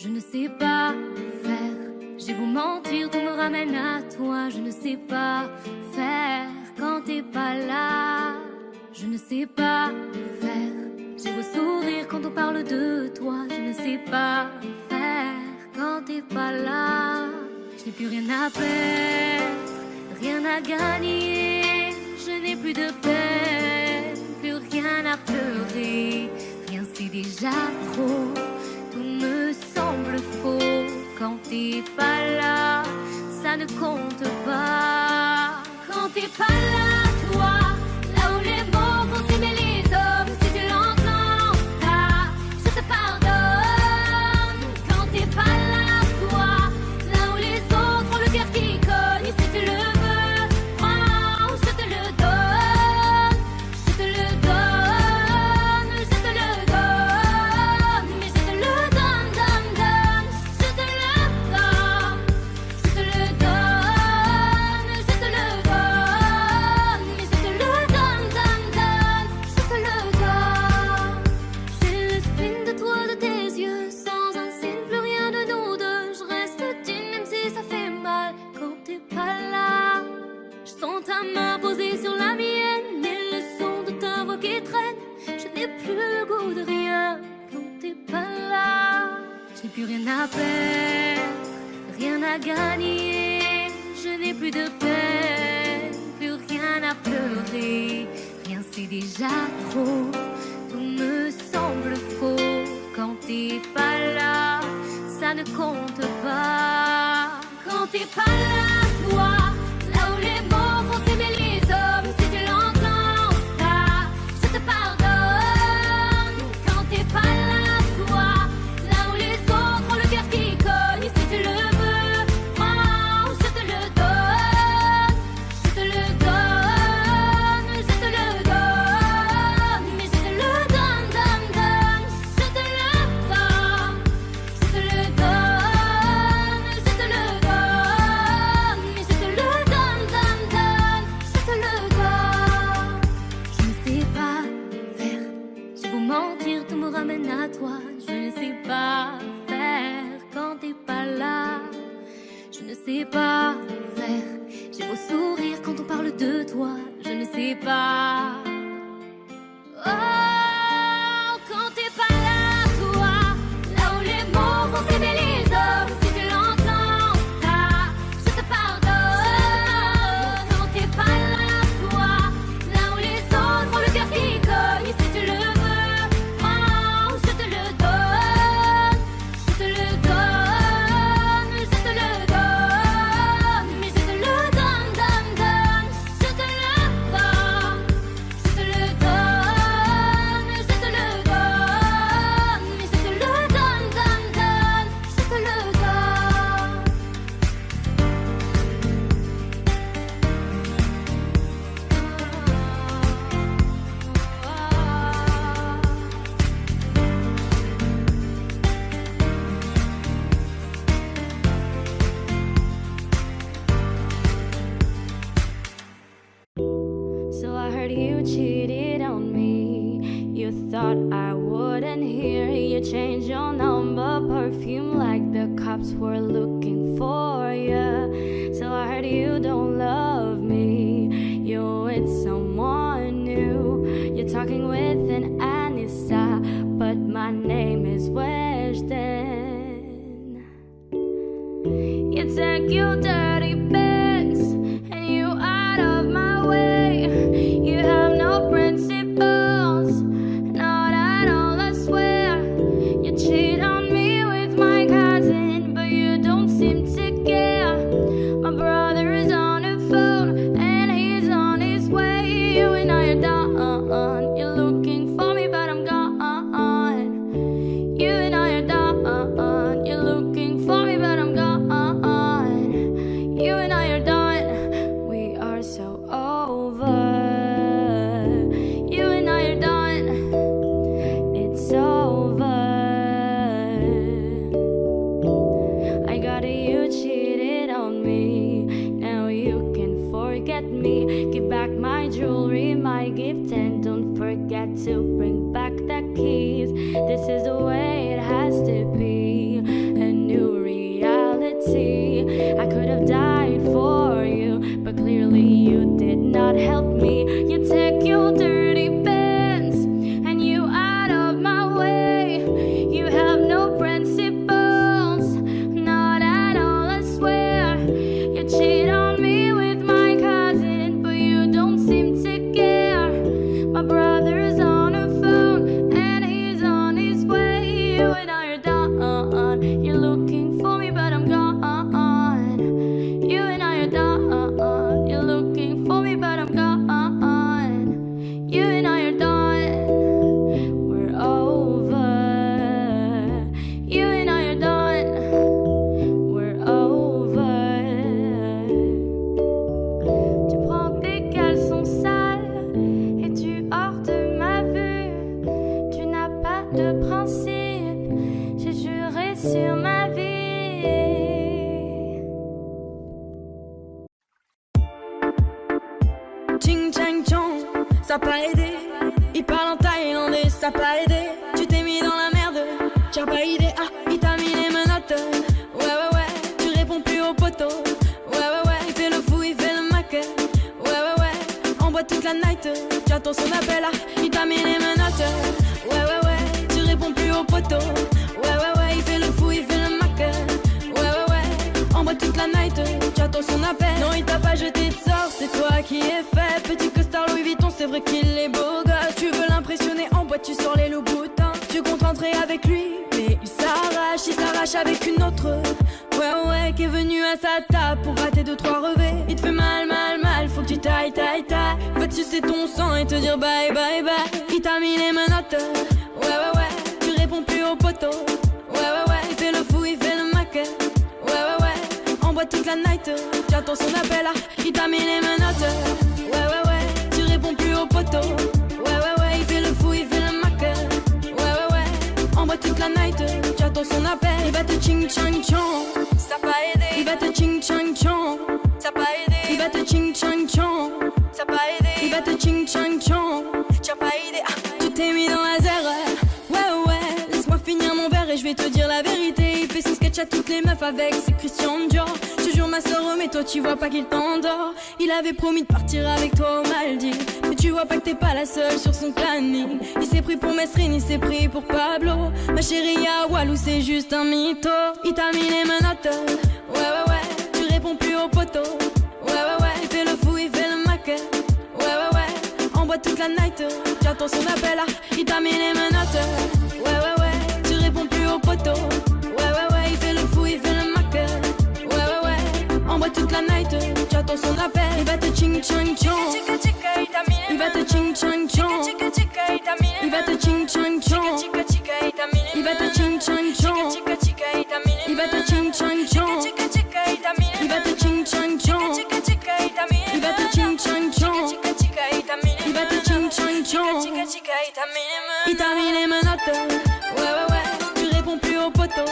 Je ne sais pas faire. J'ai beau mentir, tout me ramène à toi. Je ne sais pas faire quand t'es pas là. Je ne sais pas faire. J'ai beau sourire quand on parle de toi. Je ne sais pas faire quand t'es pas là. Je n'ai plus rien à perdre, rien à gagner. Je n'ai plus de peine, plus rien à pleurer. Rien c'est déjà trop, tout me semble faux. Quand t'es pas là, ça ne compte pas. Quand t'es pas là, toi, là où les mots font s'aimer les hommes, si tu l'entends, ça, je te pardonne. Quand t'es pas là, toi, là où les autres ont le cœur qui cogne, si tu le veux, prends, je te le donne. Je te le donne, je te le donne, mais je te le donne, donne, donne. Je te le donne, je te le donne, je te le donne, mais je te le donne, donne, donne. Je te le donne. J'ai le spin de toi, de tes yeux, sans un signe, plus rien de nous deux. Je reste digne même si ça fait mal quand t'es pas là. Je sens ta main posée sur la mienne et le son de ta voix qui traîne. Je n'ai plus le goût de rien quand t'es pas là. Je n'ai plus rien à perdre, rien à gagner. Je n'ai plus de peine, plus rien à pleurer. Rien c'est déjà trop, tout me semble faux. Quand t'es pas là, ça ne compte pas. Quand t'es pas là, toi, là où les mots font s'aimer les hommes, si tu l'entends, ça, je te pardonne. Quand t'es pas là, toi, là où les autres ont le cœur qui cogne, si tu le veux, prends, je te le donne. Je te le donne, je te le donne, mais je te le donne, donne, donne. Je te le donne, je te le donne, je te le donne, mais je te le donne, donne, donne. Je te le donne. Je ne sais pas faire. J'ai beau mentir, tout me ramène à toi. Je ne sais pas faire quand t'es pas là. Je ne sais pas faire. J'ai beau sourire quand on parle de toi. Je ne sais pas. Oh, quand t'es pas là, toi, là où les mots font s'aimer les hommes, si tu l'entends, ça, je te pardonne. Quand t'es pas là, toi, là où les autres ont le cœur qui cogne, si tu le veux, prends, je te le donne. Je te le donne, je te le donne, mais je te le donne, donne, donne. Je te le donne, je te le donne, je te le donne, mais je te le donne, donne, donne. Je te le donne. So I heard you cheated on me. You thought I wouldn't hear. You changed your number, perfume like the cops were looking for you. So I heard you don't love me. You're with someone new. You're talking with an Anissa, but my name is Weshden. You take your dirty bets and you out of my way. You have no principles, not at all, I swear. You cheat on me with my cousin, but you don't seem to care. My brother is on the phone and he's on his way. You and I are done. You're looking for me, but I'm gone. You and I are done. You're looking for me, but I'm gone. You and I are done. We are so over. You and I are done. It's over. I got it, you cheated on me. Now you can forget me. Give back my jewelry, my gift, and don't forget to bring back the keys. This is the way it has to be. you did not help me. You take your dirty pants and you out of my way. You have no principles, not at all, I swear. You cheat on me with my cousin, but you don't seem to care. My brother's on the phone and he's on his way. You and I are done. You're looking for me, but I'm gone. You and I are done. You're looking for me, but I'm gone. You and I are done. We're over. You and I are done. We're over. Tu prends tes caleçons sales et tu hors de ma vue. Tu n'as pas de principe. J'ai juré sur ma vie. Ching chang chong, ça pas aidé. Il parle en thaïlandais, ça pas aidé. Tu t'es mis dans la merde, t'as pas idée. Ah, il t'a mis les menottes. Ouais, ouais, ouais, tu réponds plus au poteau. Ouais, ouais, ouais, il fait le fou, il fait le mac. Ouais, ouais, ouais, on boit toute la night. J'attends son appel, ah, il t'a mis les menottes. Ouais, ouais, ouais, tu réponds plus au poteau. Ouais, ouais, ouais, il fait le fou, il fait le mac. Ouais, ouais, ouais, on boit toute la night. J'attends son appel. Non, il t'a pas jeté de sort, c'est toi qui es fait. Petit costard Louis Vuitton, c'est vrai qu'il est beau gosse. Tu veux l'impressionner en boîte, tu sors les loups boutins. Tu comptes rentrer avec lui, mais il s'arrache avec une autre. Ouais, ouais, qui est venue à sa table pour rater 2-3 revêts. Il te fait mal, mal, mal, faut que tu tailles. Va te sucer ton sang et te dire bye, bye, bye. Il t'a mis les menottes. Ouais, ouais, ouais, tu réponds plus au poteau. Ouais, ouais, ouais, il fait le fou, il fait le mac. Ouais, ouais, ouais, on boit toute la night. J'attends son appel, ah, il t'a mis les menottes. Ouais, ouais, ouais, tu réponds plus au poteau. Ouais, ouais, ouais, il fait le fou, il fait le mac. Ouais, ouais, ouais, on boit toute la night. J'attends son appel. Il va te ching chang chong, ça pas aidé. Il va te ching chang chong, ça pas aidé. Il va te ching chang chong, ça pas aidé. Il va te ching chang chong, t'as pas aidé. Ah, tu t'es mis dans la zère. Ouais, ouais, laisse-moi finir mon verre et je vais te dire la vérité. Il fait son sketch à toutes les meufs avec ses Christian Dior. Je te jure ma soeur, mais toi tu vois pas qu'il t'endort. Il avait promis de partir avec toi aux Maldives, mais tu vois pas que t'es pas la seule sur son planning. Il s'est pris pour Mesrine, il s'est pris pour Pablo. Ma chérie à Walou c'est juste un mytho. Il t'a mis les menottes. Ouais, ouais, ouais, tu réponds plus au poteau. Ouais, ouais, ouais, il fait le fou, il fait le mac. Ouais, ouais, ouais, on boit toute la night. J'attends son appel, ah, il t'a mis les menottes. Ouais, ouais, ouais, tu réponds plus au poteau. Ouais, ouais, ouais, il fait le fou, il fait le mac. Ouais, ouais, ouais, on boit toute la night. J'attends son appel. Il va te ching chang chong. Il va te ching chang chong. Il va te ching chang chong. Il va te ching chang chong. Il va te ching chang chong. Il va te ching chang chong. Il va te ching chang chong. Il va te ching chang chong. Il t'a mis les menottes. Ouais, ouais, ouais, tu réponds plus au poteau.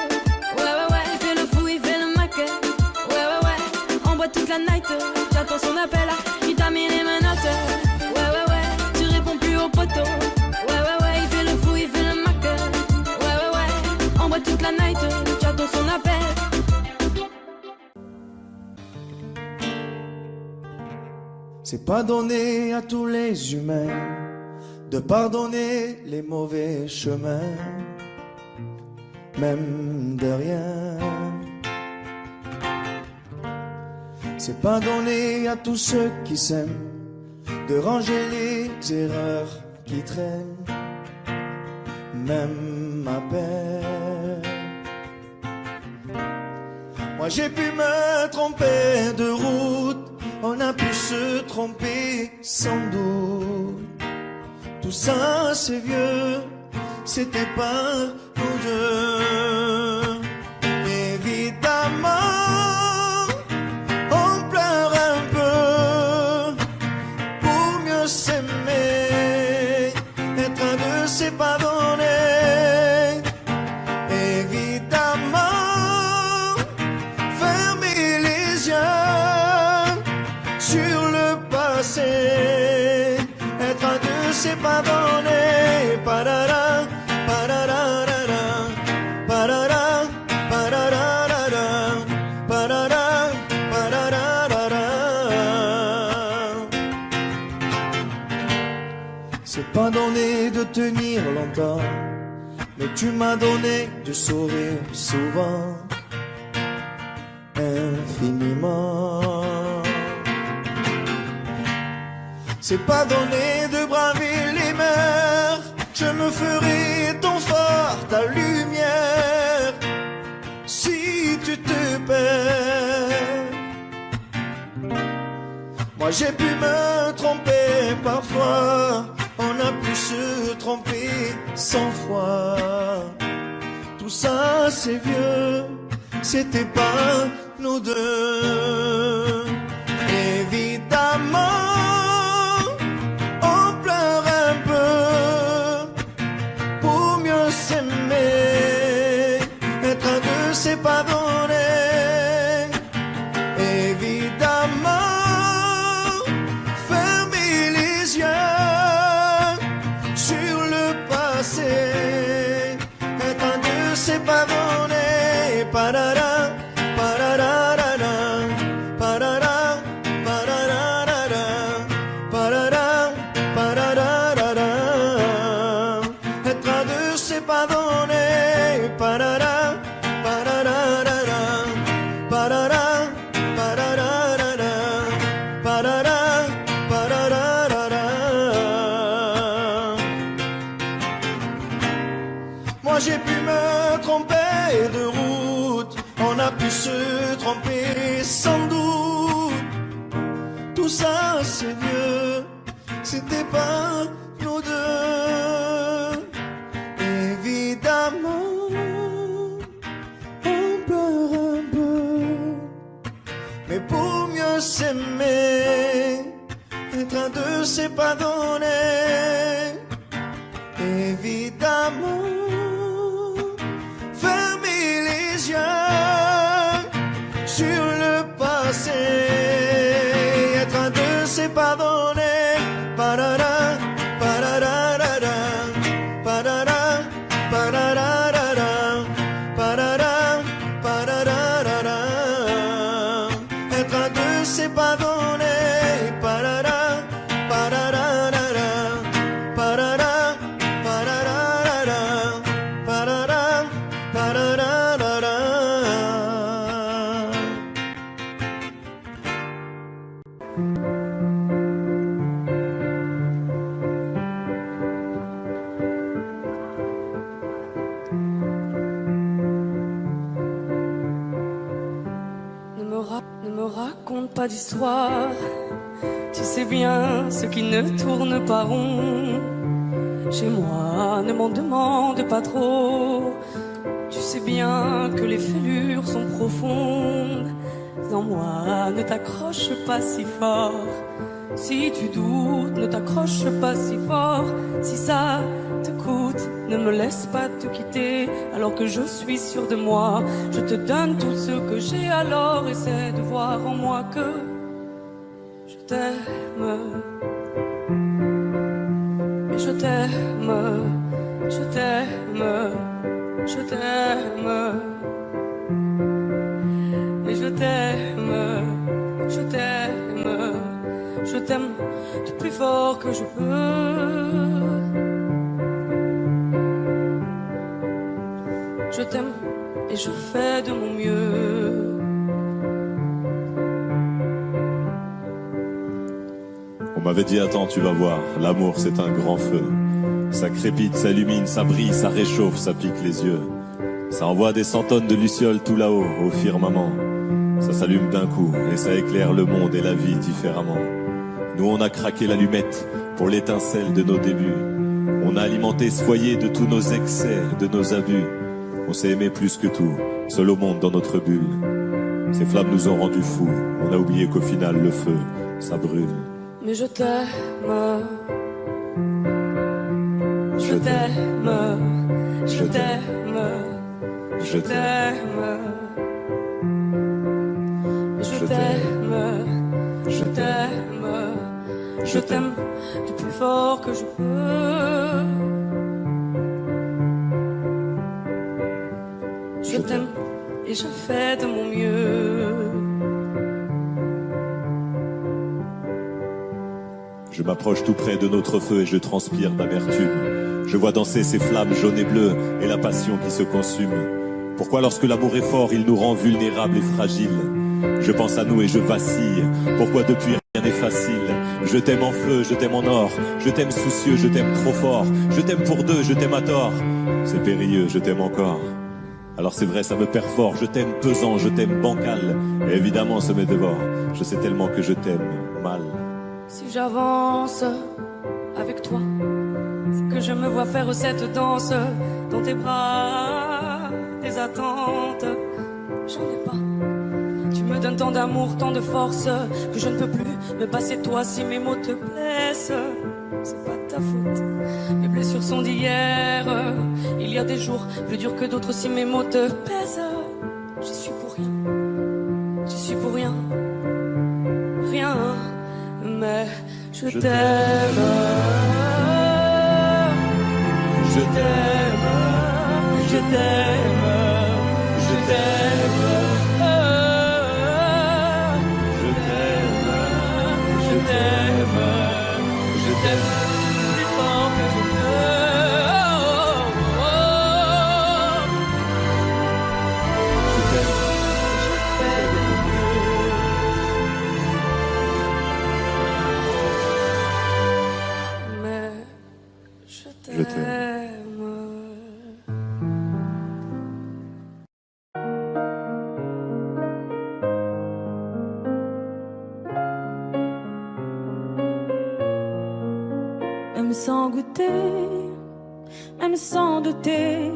Ouais, ouais, ouais, il fait le fou, il fait le mac. Ouais, ouais, ouais, on boit toute la night. J'attends son appel, ah, il t'a mis les menottes. Ouais, ouais, ouais, tu réponds plus au poteau. Ouais, ouais, ouais, il fait le fou, il fait le mac. Ouais, ouais, ouais, on boit toute la night. J'attends son appel. C'est pas donné à tous les humains de pardonner les mauvais chemins, même de rien. C'est pas donné à tous ceux qui s'aiment de ranger les erreurs qui traînent, même à peine. Moi j'ai pu me tromper de route, on a pu se tromper sans doute. Tout ça c'est vieux, c'était pas nous deux. Évidemment, on pleure un peu pour mieux s'aimer. Être un deux c'est pas donné. Évidemment, fermer les yeux sur le passé. Être un deux c'est pas donné. Parara, pararara, parara, pararara, parara, pararara. c'est pas donné de tenir longtemps, mais tu m'as donné du sourire souvent, infiniment. C'est pas donné de braver les mers, je me ferai ton phare, ta lumière, si tu te perds. Moi j'ai pu me tromper parfois, on a pu se tromper 100 fois. Tout ça c'est vieux, c'était pas nous deux. Évidemment, on pleure un peu pour mieux s'aimer, être à deux c'est pas donné. Évidemment, fermer les yeux sur le passé, être à deux c'est pas donné. Parara, pararara, parara, pararara, parara, pararara. Être à deux c'est pas donné. Parara, pararara, parara, pararara, parara, pararara. Moi j'ai pu me tromper de route, on a pu se tromper sans doute. Tout ça c'est vieux, c'était pas nous deux. Évidemment, on pleure un peu, mais pour mieux s'aimer, être à deux c'est pas donné. Évidemment, fermer les yeux sur le passé, être à deux c'est pas donné. Parara, pararara, parara, pararara, parara, pararara. Être à deux c'est pas donné. Parara, pararara, parara, pararara, parara, pararara. Ne me raconte pas d'histoire, tu sais bien ce qui ne tourne pas rond. Chez moi, ne m'en demande pas trop, tu sais bien que les fêlures sont profondes. Dans moi, ne t'accroche pas si fort. Si tu doutes, ne t'accroche pas si fort. Si ça te coûte, ne me laisse pas te quitter alors que je suis sûr de moi. Je te donne tout ce que j'ai, alors essaie de voir en moi que je t'aime. Mais je t'aime, je t'aime, je t'aime. Mais je t'aime, je t'aime, je t'aime du plus fort que je peux. Je t'aime et je fais de mon mieux. On m'avait dit attends tu vas voir, l'amour c'est un grand feu. Ça crépite, ça illumine, ça brille, ça réchauffe, ça pique les yeux. Ça envoie des 100 tonnes de lucioles tout là-haut, au firmament. Ça s'allume d'un coup et ça éclaire le monde et la vie différemment. Nous on a craqué l'allumette pour l'étincelle de nos débuts. On a alimenté ce foyer de tous nos excès, de nos abus. On s'est aimé plus que tout, seul au monde dans notre bulle. Ces flammes nous ont rendus fous, on a oublié qu'au final le feu, ça brûle. Mais je t'aime, je t'aime, je t'aime, je t'aime. Je t'aime, je t'aime, je t'aime du plus fort que je peux. Je t'aime et je fais de mon mieux. Je m'approche tout près de notre feu et je transpire d'amertume. Je vois danser ces flammes jaunes et bleues et la passion qui se consume. Pourquoi lorsque l'amour est fort, il nous rend vulnérables et fragiles? Je pense à nous et je vacille. Pourquoi depuis rien n'est facile? Je t'aime en feu, je t'aime en or. Je t'aime soucieux, je t'aime trop fort. Je t'aime pour deux, je t'aime à tort. C'est périlleux, je t'aime encore. Alors c'est vrai, ça me perd fort. Je t'aime pesant, je t'aime bancal. Et évidemment, ça me dévore. Je sais tellement que je t'aime mal. Si j'avance avec toi, c'est que je me vois faire cette danse dans tes bras, tes attentes. J'en ai pas. Tu me donnes tant d'amour, tant de force que je ne peux plus me passer de toi si mes mots te blessent. C'est pas ta faute. Mes blessures sont d'hier. Il y a des jours plus durs que d'autres si mes mots te pèsent. J'y suis pour rien. J'y suis pour rien. Rien. Mais je t'aime. Je t'aime. Je t'aime. Je t'aime. Je t'aime, je t'aime plus fort que je peux. Je t'aime, mais je t'aime. Même sans goûter, même sans douter,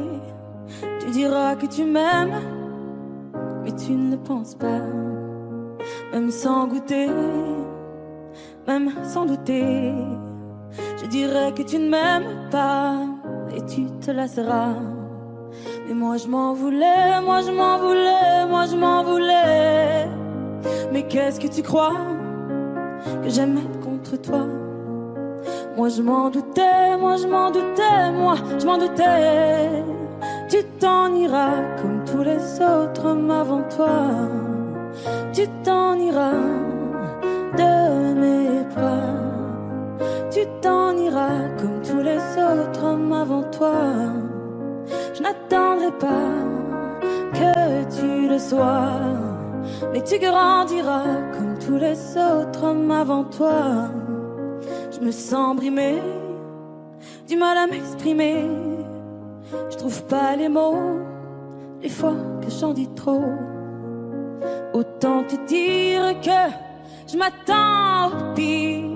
tu diras que tu m'aimes, mais tu ne le penses pas. Même sans goûter, même sans douter, je dirais que tu ne m'aimes pas et tu te lasseras. Mais moi je m'en voulais, moi je m'en voulais, moi je m'en voulais. Mais qu'est-ce que tu crois que j'aime être contre toi? Moi je m'en doutais, moi je m'en doutais, moi je m'en doutais. Tu t'en iras comme tous les autres hommes avant toi. Tu t'en iras de mes bras. Tu t'en iras comme tous les autres hommes avant toi. Je n'attendrai pas que tu le sois, mais tu grandiras comme tous les autres hommes avant toi. Je me sens brimée, du mal à m'exprimer. Je trouve pas les mots, des fois que j'en dis trop. Autant te dire que je m'attends au pire.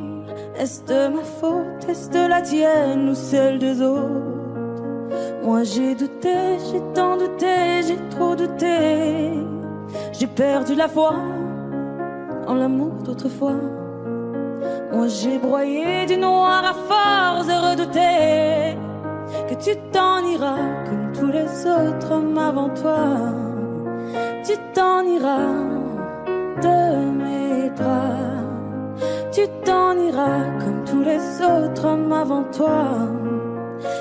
Est-ce de ma faute, est-ce de la tienne ou celle des autres? Moi j'ai douté, j'ai tant douté, j'ai trop douté. J'ai perdu la foi en l'amour d'autrefois. Moi j'ai broyé du noir à force de redouter que tu t'en iras comme tous les autres hommes avant toi. Tu t'en iras de mes bras. Tu t'en iras comme tous les autres hommes avant toi.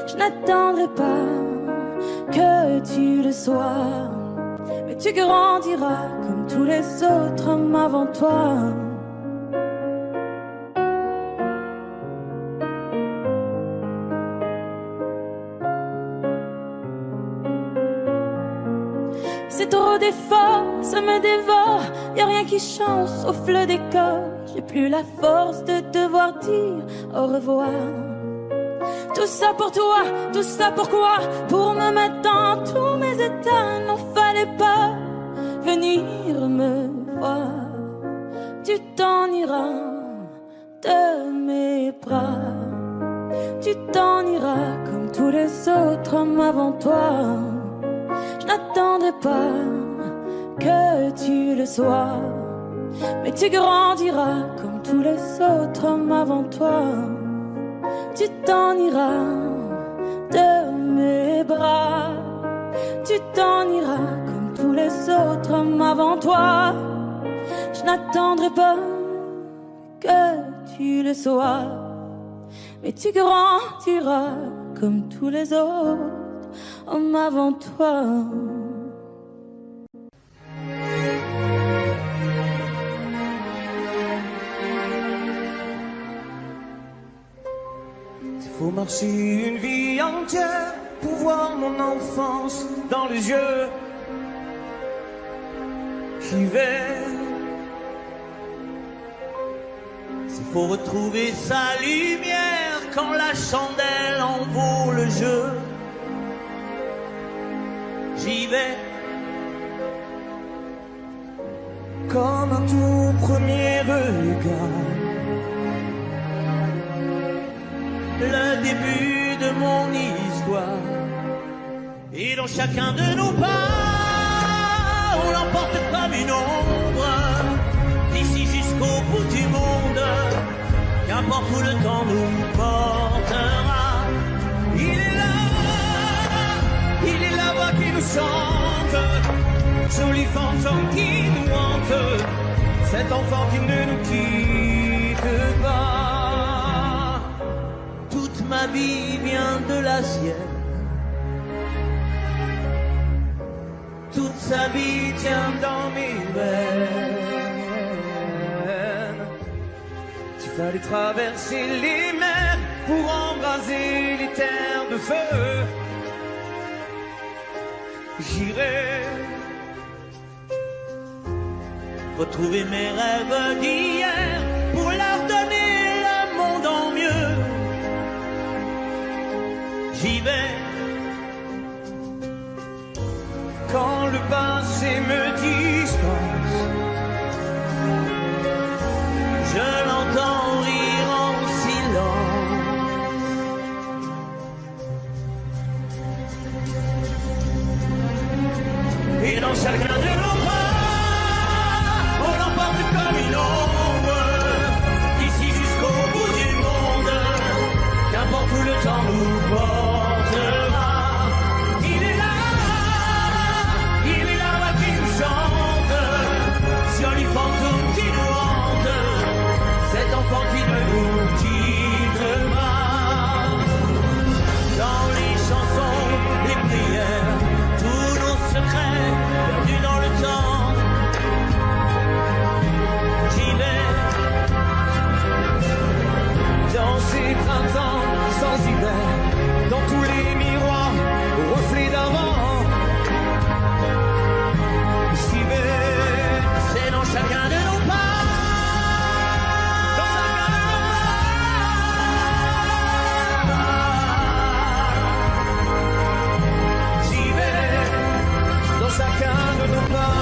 Je n'attendrai pas que tu le sois, mais tu grandiras comme tous les autres hommes avant toi. C'est trop d'efforts, ça me dévore. Y'a rien qui change sauf le décor. J'ai plus la force de devoir dire au revoir. Tout ça pour toi, tout ça pourquoi? Pour me mettre dans tous mes états. N'en fallait pas venir me voir. Tu t'en iras de mes bras. Tu t'en iras comme tous les autres hommes avant toi. Je n'attendrai pas que tu le sois, mais tu grandiras comme tous les autres hommes avant toi. Tu t'en iras de mes bras. Tu t'en iras comme tous les autres hommes avant toi. Je n'attendrai pas que tu le sois, mais tu grandiras comme tous les autres hommes avant toi. Faut marcher une vie entière pour voir mon enfance dans les yeux. J'y vais. S'il faut retrouver sa lumière quand la chandelle en vaut le jeu, j'y vais. Comme un tout premier regard, le début de mon histoire. Et dans chacun de nos pas, on l'emporte comme une ombre, d'ici jusqu'au bout du monde, qu'importe où le temps nous portera. Il est la voix qui nous chante, jolie fantôme qui nous hante, cet enfant qui ne nous quitte pas. Toute ma vie vient de la sienne, toute sa vie tient dans mes veines. Il fallait traverser les mers pour embraser les terres de feu. J'irai retrouver mes rêves d'hier pour leur donner le monde en mieux. J'y vais. Quand le passé me dispense, je l'entends rire en silence. Et dans chacun de nos pas, on l'emporte comme une ombre, d'ici jusqu'au bout du monde, qu'importe où le temps nous portera. Il est là qui nous chante, joli fantôme qui nous hante, cet enfant qui ne nous quitte pas. Dans les chansons, les prières, tous nos secrets perdus dans le temps, j'y vais. Dans ces printemps sans hiver, dans tous les miroirs, reflets d'avant, j'y vais. C'est dans chacun de nos pas, dans chacun de nos pas, j'y vais. Dans chacun de nos pas.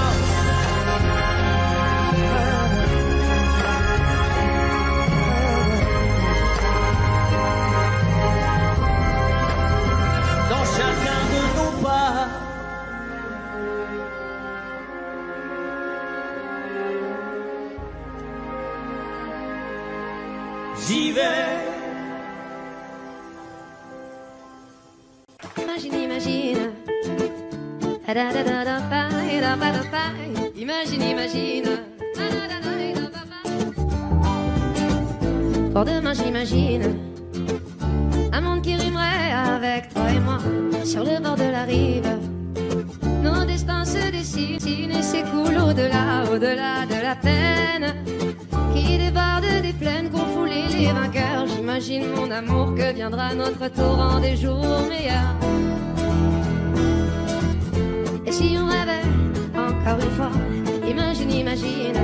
Dans chacun de nos pas. J'y vais. Imagine, imagine. Imagine, imagine. Pour demain, j'imagine un monde qui rimerait avec toi et moi sur le bord de la rive. Nos destins se dessinent et s'écoulent au-delà, au-delà de la peine qui déborde des plaines qu'ont foulé les vainqueurs. J'imagine mon amour que viendra notre tour en des jours meilleurs. Et si on rêvait encore une fois, imagine, imagine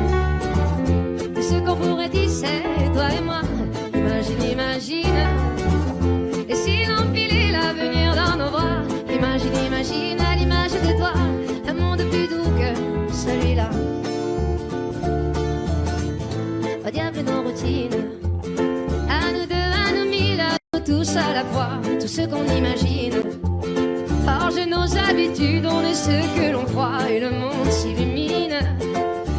tout ce qu'on pourrait tisser, toi et moi. Imagine, imagine. Et si l'empilait l'avenir dans nos bras, imagine, imagine à l'image de toi, un monde plus doux que celui-là. Au diable nos routines, à nous deux, à nous mille, à nous tous à la fois, tout ce qu'on imagine. Forge nos habitudes, on est ce que l'on croit et le monde s'illumine.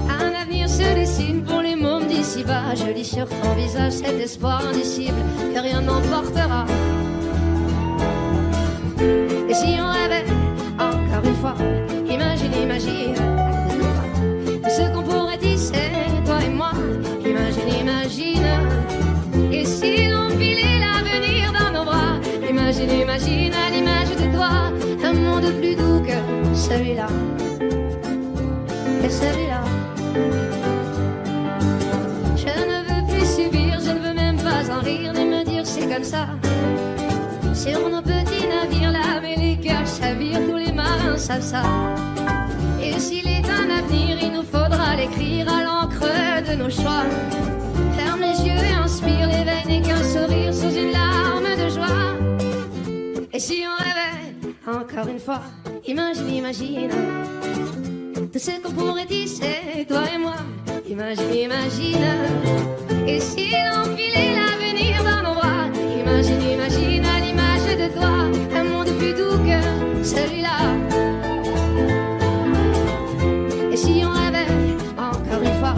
Un avenir se dessine pour les mômes d'ici-bas. Je lis sur ton visage cet espoir indicible que rien n'emportera. Et si on rêvait encore une fois, imagine, imagine tout ce qu'on pourrait tisser, toi et moi. Imagine, imagine. Et si l'on filait l'avenir dans nos bras, imagine, imagine à l'image de toi, un monde plus doux que celui-là. Et celui-là. Je ne veux plus subir, je ne veux même pas en rire, ni me dire c'est comme ça. Sur nos petits navires là, mais les cœurs chavirent, tous les marins savent ça. Et s'il est un avenir, il nous faudra l'écrire à l'encre de nos choix. Ferme les yeux et inspire, l'éveil n'est qu'un sourire sous une larme de joie. Et si on rêvait encore une fois, imagine, imagine tout ce qu'on pourrait tisser, toi et moi. Imagine, imagine. Et si l'on filait l'avenir dans nos bras, imagine, imagine à l'image de toi, un monde plus doux que celui-là. Et si on rêvait encore une fois,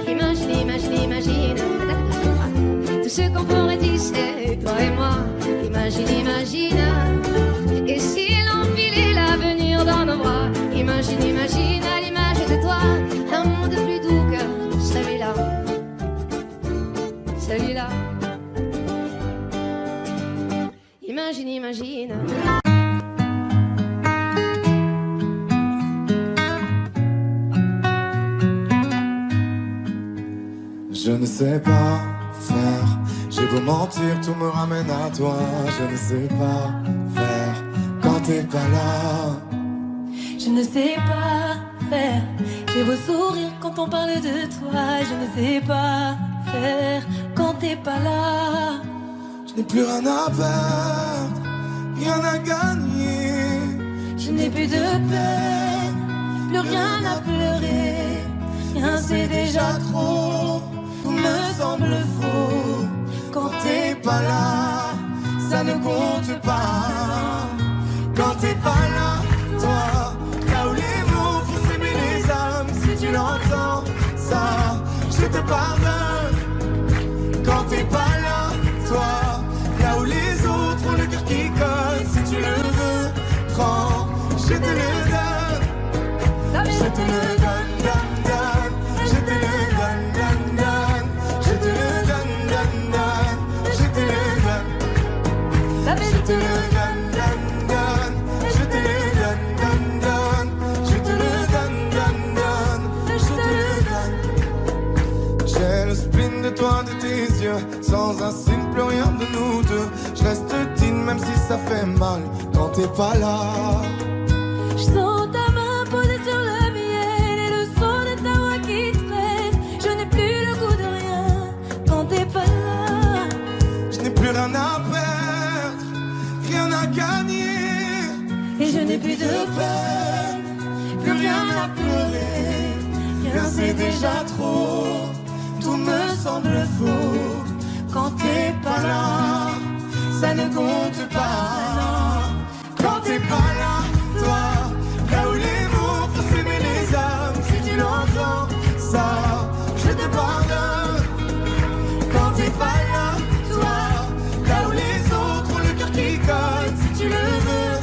imagine, imagine, imagine tout ce qu'on pourrait tisser, toi et moi. Imagine, imagine. Et si l'on filait l'avenir dans nos bras, imagine, imagine à l'image de toi, un monde plus doux que celui-là. Celui-là. Imagine, imagine. Je ne sais pas faire, j'ai beau mentir, tout me ramène à toi. Je ne sais pas faire quand t'es pas là. Je ne sais pas faire, j'ai beau sourire quand on parle de toi. Je ne sais pas faire quand t'es pas là. Je n'ai plus rien à perdre, rien à gagner. Je n'ai plus de peine, plus rien à pleurer. Rien c'est déjà trop, tout me semble faux. Quand t'es pas là, ça ne compte pas. Quand t'es pas là, toi, là où les mots font s'aimer les âmes. Si tu l'entends, ça, je te pardonne. Quand t'es pas là, toi, là où les autres ont le cœur qui colle. Si tu le veux, prends, je te le donne. Je te le donne, donne, donne. Je te le donne, donne, donne. Je te le donne, donne, donne. Je te le donne. Je te le donne, donne, donne. Je te le donne, donne, donne. Je te le donne, donne, donne. Je te le donne. J'ai le spleen de toi, de tes yeux. Sans un signe, plus rien de nous deux. Je reste digne même si ça fait mal quand t'es pas là. Je sens ta main posée sur le miel et le son de ta voix qui traîne. Je n'ai plus le goût de rien quand t'es pas là. Je n'ai plus rien à perdre, rien à gagner. Et je n'ai plus de peine, plus rien à pleurer. Rien c'est déjà trop, tout me semble faux. Quand t'es pas là, ça ne compte pas. Quand t'es pas là, toi, là où les mots font s'aimer les âmes. Si tu l'entends, ça, je te pardonne. Quand t'es pas là, toi, là où les autres ont le cœur qui colle. Si tu le veux,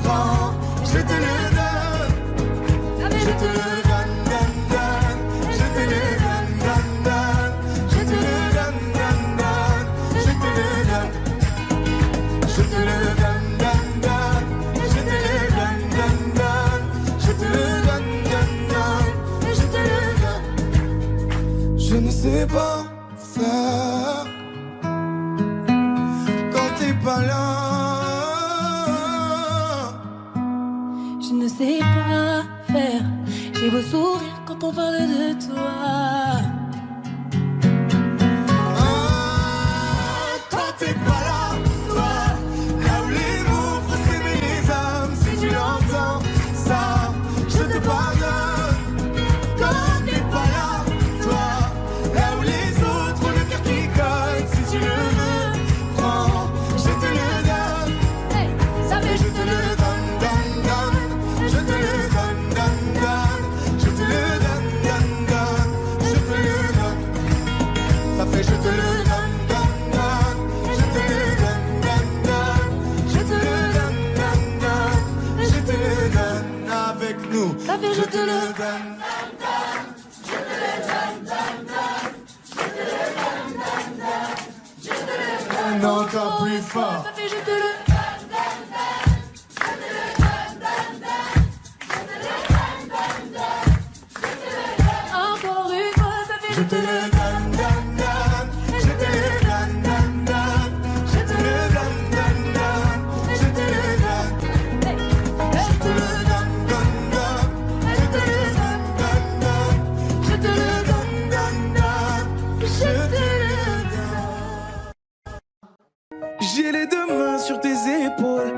prends, je te le donne. Je te le donne, donne, donne. Je te le donne, donne, donne. Je te le donne, donne, donne. Je te le donne. Je te le donne, donne, donne. Je te le donne, donne, donne. Je te le donne, donne, donne. Je te le donne. Je ne sais pas faire quand t'es pas là. Je ne sais pas faire, j'ai beau sourire quand on parle de toi. Quand t'es pas là, toi, là où les mots font s'aimer les âmes. Si tu l'entends, ça, je te pardonne. Quand t'es pas là, toi, là où les autres ont le cœur qui colle. Si tu le veux, prends, je te le donne. Ça fait Je te le donne, donne, donne. Je te le donne, donne, donne. Je te le donne, donne, donne. Je te le donne. Ça fait je te le donne, donne, donne. Je te le donne, donne, donne. Je te le donne, donne, donne. Je te le donne avec nous. Ça fait je te le donne. Encore plus fort. Ça fait je te le encore une fois, ça fait Je te le donne, donne, donne. Je te le donne, donne, donne. Je te le donne, donne, donne. J'ai les deux mains sur tes épaules,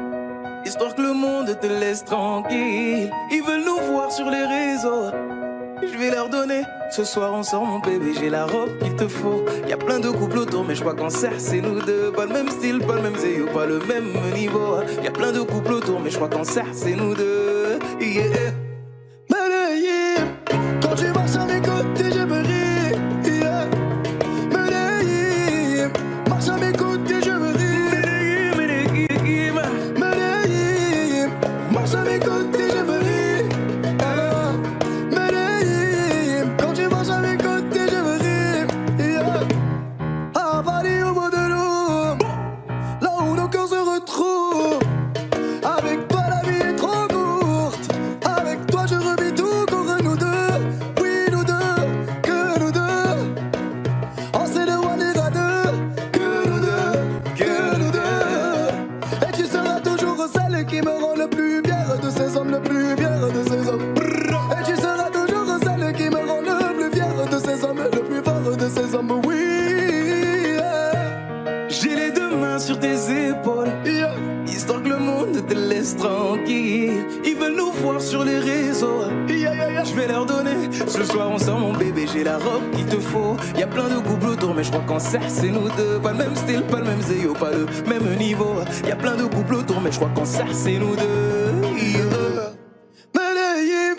histoire que le monde te laisse tranquille. Ils veulent nous voir sur les réseaux, je vais leur donner. Ce soir on sort mon bébé, j'ai la robe qu'il te faut. Y'a plein de couples autour mais je crois qu'en cercle c'est nous deux. Pas le même style, pas le même zéyo, pas le même niveau. Y'a plein de couples autour mais je crois qu'en cercle c'est nous deux. Yeah. Medellín, quand tu marches à mes côtés je me ris. Yeah. Medellín, marche à mes côtés je me ris. Medellín, Medellín, marche à mes côtés je me ris. Medellín, quand tu marches à mes côtés je me ris. Yeah. À Paris au bout de l'eau, là où nos cœurs se retrouvent. Avec toi la vie est trop courte. Avec toi je revis tout contre nous deux. Oui nous deux, que nous deux. On s'est de one et à deux. Que nous deux, que nous deux. Et tu seras toujours celle qui me rend le plus fier de ces hommes, le plus fier de ces hommes. Et tu seras toujours celle qui me rend le plus fier de ces hommes, le plus fort de ces hommes. Oui, yeah. j'ai les deux mains sur tes épaules, Yeah. histoire que le monde te laisse tranquille. Ils veulent nous voir sur les réseaux, Yeah, yeah, yeah. je vais leur donner. Ce soir on sort mon bébé, j'ai la robe qu'il te faut. Y'a plein de couples autour mais je crois qu'en cercle c'est nous deux. Pas le même style, pas le même zéyo, pas le même niveau. Y'a plein de couples autour mais je crois qu'en cercle c'est nous deux. Yeah. Medellín,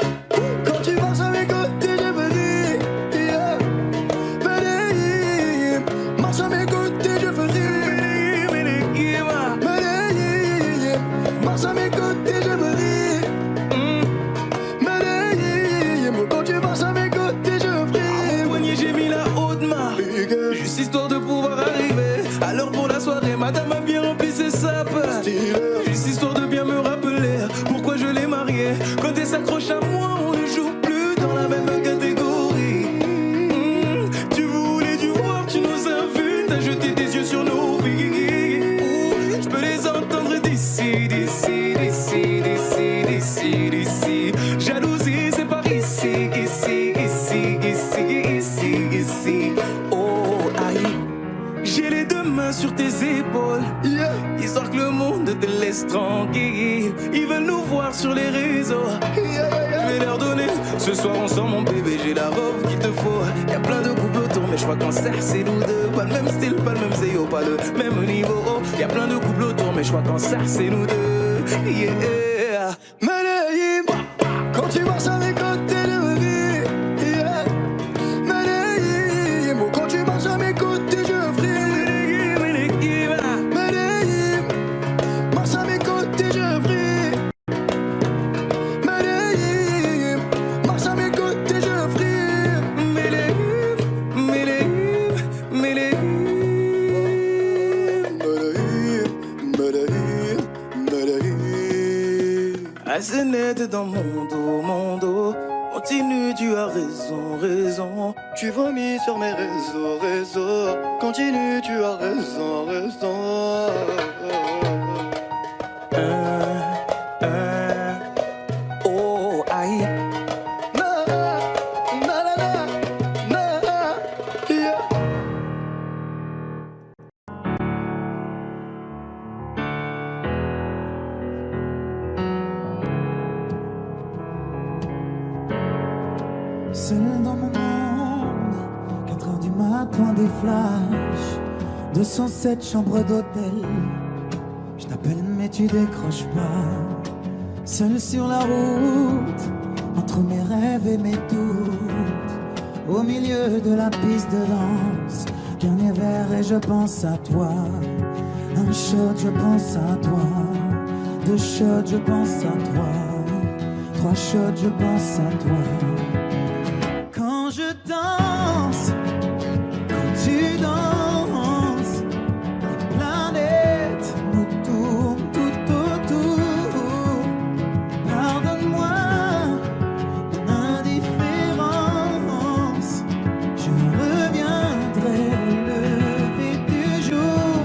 quand tu marches à mes côtés je me ris. Yeah. Medellín, marche à mes côtés je me ris. Medellín, marche à mes côtés je me ris. Medellín, quand tu marches à mes côtés je me ris. Au poignet j'ai mis la haute main, juste histoire de pouvoir arriver. Alors pour la soirée, madame a bien rempli ses sapes. Juste histoire de bien me rappeler pourquoi je l'ai mariée. Quand elle s'accroche à moi, on ne joue plus dans la même catégorie. Tu voulais du voir, tu nous as vus, t'as jeté tes yeux sur nos vies. Je peux les entendre d'ici, d'ici, d'ici, d'ici, d'ici, d'ici. Jalousie, c'est par ici, ici, ici, ici, ici, ici. Oh, aïe. J'ai les deux mains sur tes épaules, Yeah. histoire que le monde te laisse tranquille. Ils veulent nous voir sur les réseaux, Yeah, yeah, yeah. je vais leur donner. Ce soir on sort mon bébé, j'ai la robe qu'il te faut. Y'a plein de couples autour mais je crois qu'en cercle c'est nous deux. Pas le même style, pas le même zéyo, pas le même niveau. Y'a plein de couples autour mais je crois qu'en cercle c'est nous deux. Yeah. Medellín, quand tu marches à mes côtés je me ris. Yeah. Medellín, quand tu marches à mes côtés je fris. Medellín, marche à mes côtés je prie. Medellín, marche à mes côtés je prie. Medellín, Medellín, Medellín. Medellín, Medellín, Medellín. Assez net dans mon dos. Continue, tu as raison, raison. Tu vomis sur mes réseaux. Continue, tu as raison, raison. Oh, aïe. Na, na, na, na, na, yeah. Seul dans mon monde, 4 heures du matin, des flashs, 207 chambres d'hôtel. Je t'appelle mais tu décroches pas. Seul sur la route, entre mes rêves et mes doutes, au milieu de la piste de danse, dernier verre et je pense à toi. Un shot, je pense à toi. 2 shots, je pense à toi. 3 shots, je pense à toi. Quand je danse, quand tu danses, les planètes nous tournent tout autour. Pardonne-moi mon indifférence. Je reviendrai au lever du jour.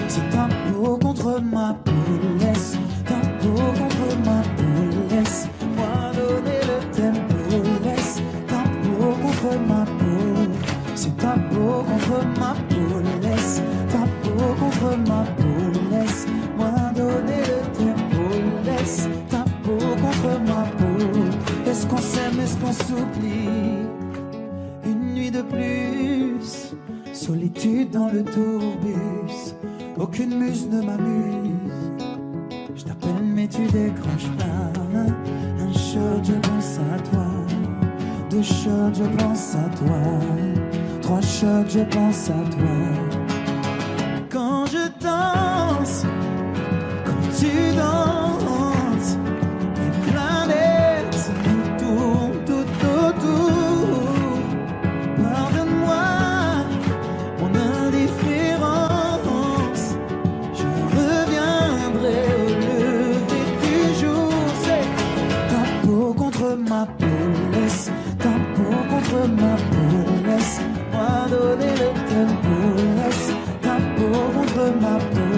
C'est ta peau contre ma peau, laisse ta peau contre ma peau, laisse-moi donner le tempo, laisse ta peau contre ma peau, c'est ta peau contre ma peau, laisse ta peau contre ma peau, s'oublie. Une nuit de plus, solitude dans le tourbus. Aucune muse ne m'amuse. Je t'appelle mais tu décroches pas. Un shot, je pense à toi. 2 shots, je pense à toi. 3 shots, je pense à toi. Quand je danse, quand tu danses, les planètes nous tournent tout autour. Pardonne-moi mon indifférence. Je reviendrai au lever du jour. C'est ta peau contre ma peau, laisse ta peau contre ma peau, laisse-moi donner le tempo, laisse ta peau contre ma peau,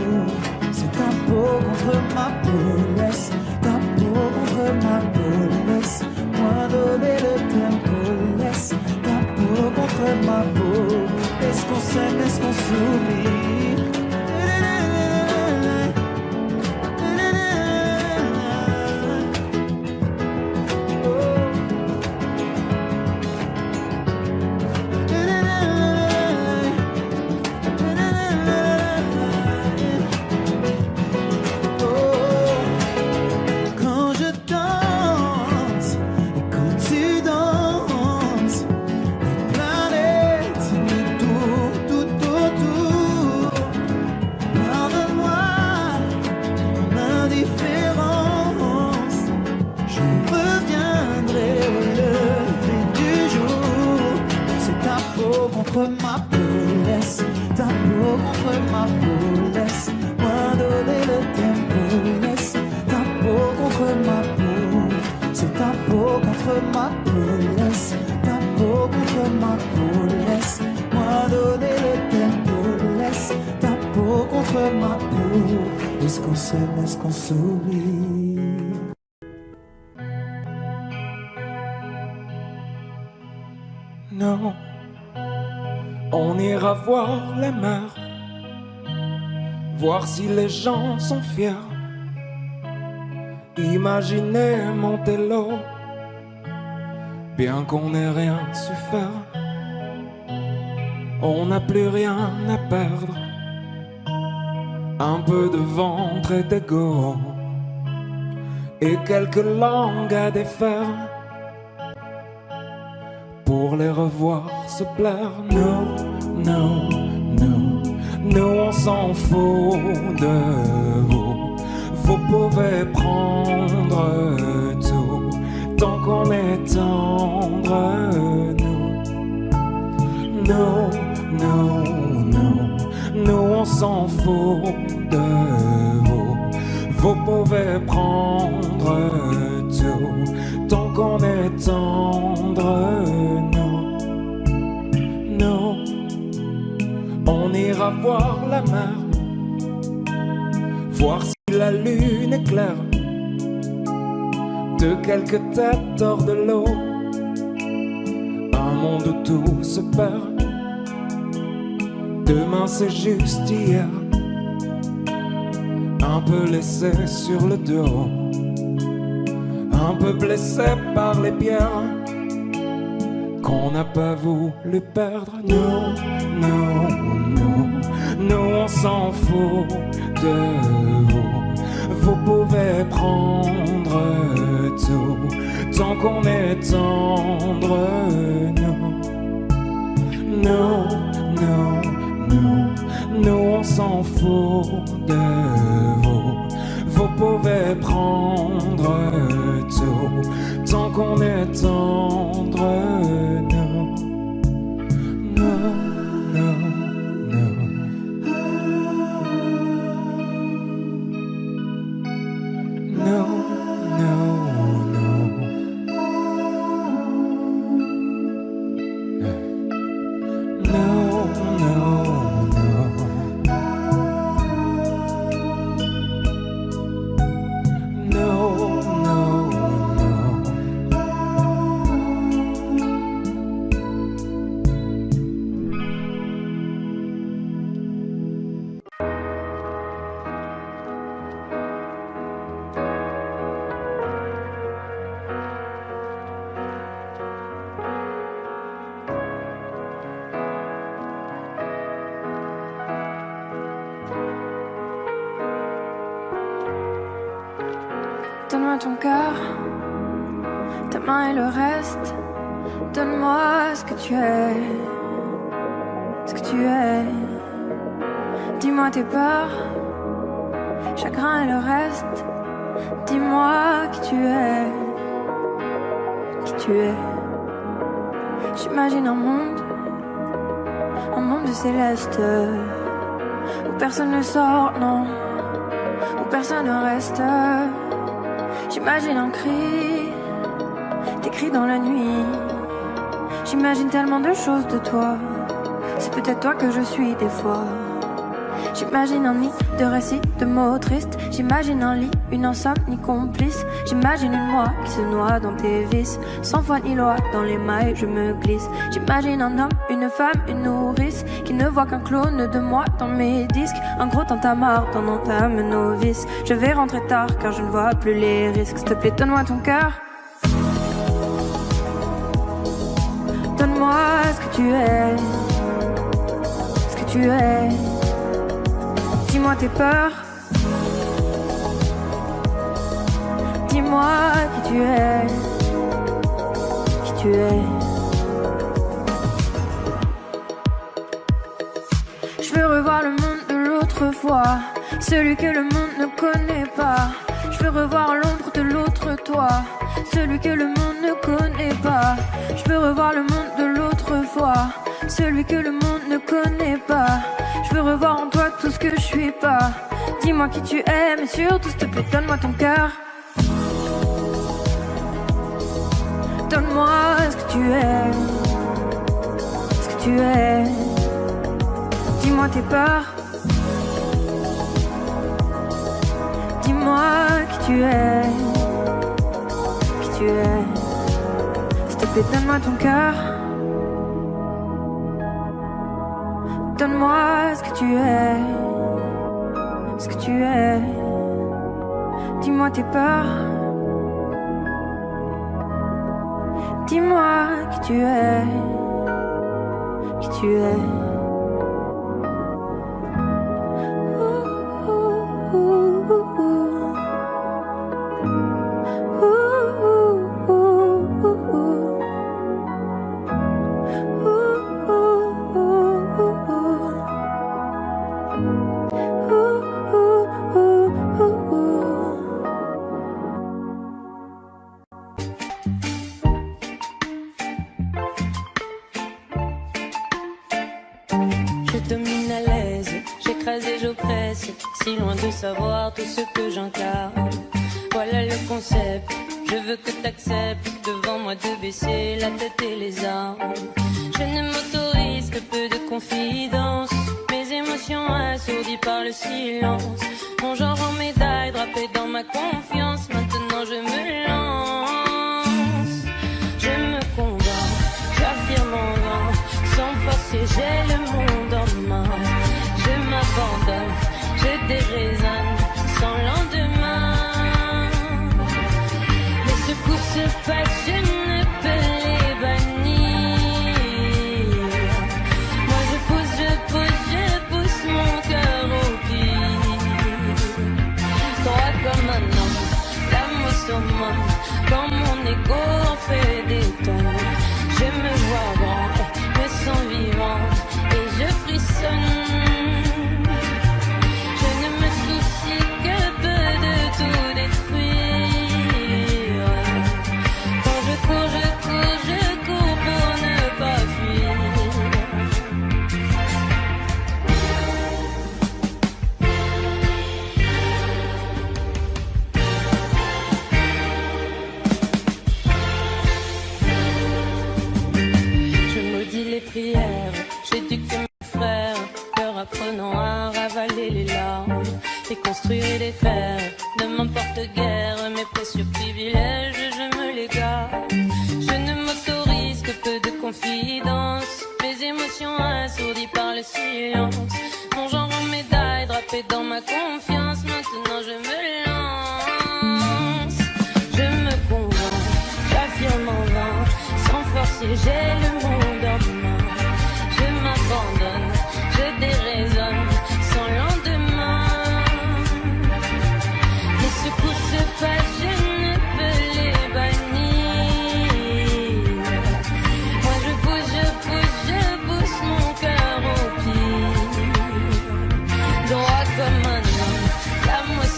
c'est ta peau contre ma peau, laisse ta peau contre ma peau, laisse-moi donner le tempo, laisse ta peau contre ma peau. Est-ce qu'on s'aime, est-ce qu'on s'oublie? Contre ma peau, laisse ta peau contre ma peau, laisse-moi donner le tempo, laisse ta peau contre ma peau, c'est ta peau contre ma peau, laisse ta peau contre ma peau, laisse-moi donner le tempo, laisse ta peau contre ma peau. Est-ce qu'on s'aime, est-ce qu'on s'oublie? Non. On ira voir la mer, voir si les gens sont fiers. Imaginez Montello, bien qu'on n'ait rien su faire. On n'a plus rien à perdre, un peu de ventre et d'ego, et quelques langues à défaire. Pour les revoir se plaire, non, non, non, nous on s'en fout de vous. Vous pouvez prendre tout, tant qu'on est tendre, nous. Non, non, non, nous on s'en fout de vous. Vous pouvez prendre tout, tant qu'on est tendre, non. On ira voir la mer, voir si la lune est claire, de quelques têtes hors de l'eau, un monde où tout se perd. Demain c'est juste hier, un peu laissé sur le dos, un peu blessé par les pierres qu'on n'a pas voulu perdre. Non, non, non, nous on s'en fout de vous. Vous pouvez prendre tout, tant qu'on est tendre, non. Non, non, non, nous on s'en fout de vous. Vous pouvez prendre tout, tant qu'on est tendre, non, non, non, non. Non, non, non. Non, non, non. donne-moi ton cœur, ta main et le reste. Donne-moi ce que tu es, ce que tu es. Dis-moi tes peurs, chagrin et le reste. Dis-moi qui tu es, qui tu es. J'imagine un monde de céleste, où personne ne sort, non, où personne ne reste. J'imagine un cri, des cris dans la nuit. J'imagine tellement de choses de toi, c'est peut-être toi que je suis des fois. J'imagine un nid de récits, de mots tristes. J'imagine un lit, une insomnie complice. J'imagine une moi qui se noie dans tes vices. Sans foi ni loi, dans les mailles je me glisse. J'imagine un homme, une femme, une nourrice, qui ne voit qu'un clone de moi dans mes disques. Un gros tintamarre dans entame novice. Je vais rentrer tard car je ne vois plus les risques. S'il te plaît, donne-moi ton cœur. Donne-moi ce que tu es, ce que tu es. Dis-moi tes peurs, dis-moi qui tu es, qui tu es. Je veux revoir le monde de l'autre fois, celui que le monde ne connaît pas. Je veux revoir l'ombre de l'autre toi, celui que le monde ne connaît pas. Je veux revoir le monde de l'autre fois, celui que le monde ne connaît pas. Je veux revoir en toi tout ce que je suis pas. Dis-moi qui tu es, mais surtout s'il te plaît, donne-moi ton cœur. Donne-moi ce que tu es, ce que tu es. Dis-moi tes peurs, dis-moi qui tu es, qui tu es. S'il te plaît, donne-moi ton cœur. Donne-moi ce que tu es, ce que tu es. Dis-moi tes peurs, dis-moi qui tu es, qui tu es. Si loin de savoir tout ce que j'incarne. Voilà le concept, je veux que t'acceptes devant moi de baisser la tête et les armes. Je ne m'autorise que peu de confidence, mes émotions assourdies par le silence. Mon genre en médaille drapé dans ma confiance, maintenant je me lance. Je me convainc, j'affirme en vain, sans forcer j'ai le monde en main. Je m'abandonne, je déraisonne sans lendemain. Les secousses se passent, je ne peux les bannir. Moi je pousse mon cœur au pire. Droit comme un homme, l'âme au summum, quand mon ego en fait des tonnes. Je me vois grand, me sens vivant et je frissonne. Tout détruire. Quand je cours pour ne pas fuir. Je maudis les prières, j'éduque mes frères, leur apprenant à ravaler les larmes, déconstruire et défaire. Ne m'importe guère mes précieux privilèges, je me les garde. Je ne m'autorise que peu de confidence, mes émotions assourdies par le silence. Mon genre en médaille drapé dans ma confiance, maintenant je me lance. Je me convainc, j'affirme en vain, sans forcer j'ai le monde en main. Je m'abandonne, je déraisonne sans lendemain. Les secousses se passent, je ne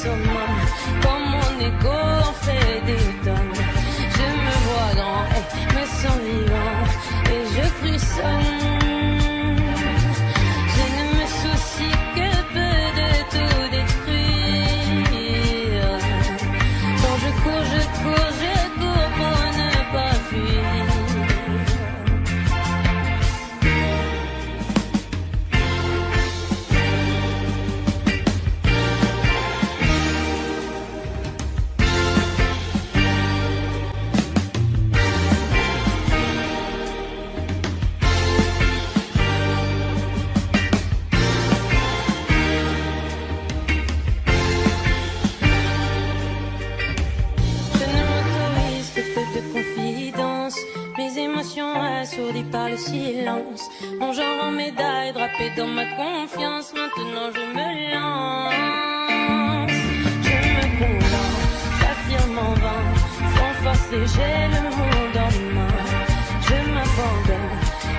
summum. Quand mon ego en fait des tonnes, je me vois grand et me sens vivant et je frissonne. Je ne me soucie que peu de tout détruire. Quand je cours pour ne pas fuir. Assourdi par le silence, mon genre en médaille drapé dans ma confiance. Maintenant je me lance, je me condamne, j'affirme en vain, sans forcer j'ai le monde en main. Je m'abandonne,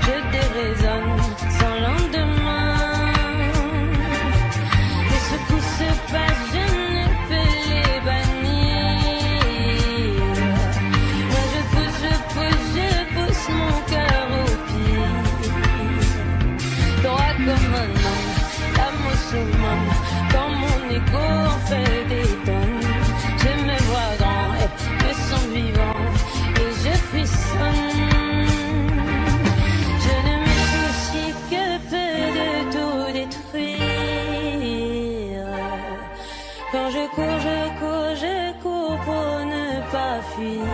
je déraisonne sans lendemain. Les secousses se passent, je ne peux les bannir. Moi je pousse mon cœur au pied. Droit comme un homme, l'amour summum. Quand mon ego en fait des tonnes, je me vois grand et me sens vivant et je frissonne. Je ne me soucie que peu de tout détruire. Quand je cours pour ne pas fuir.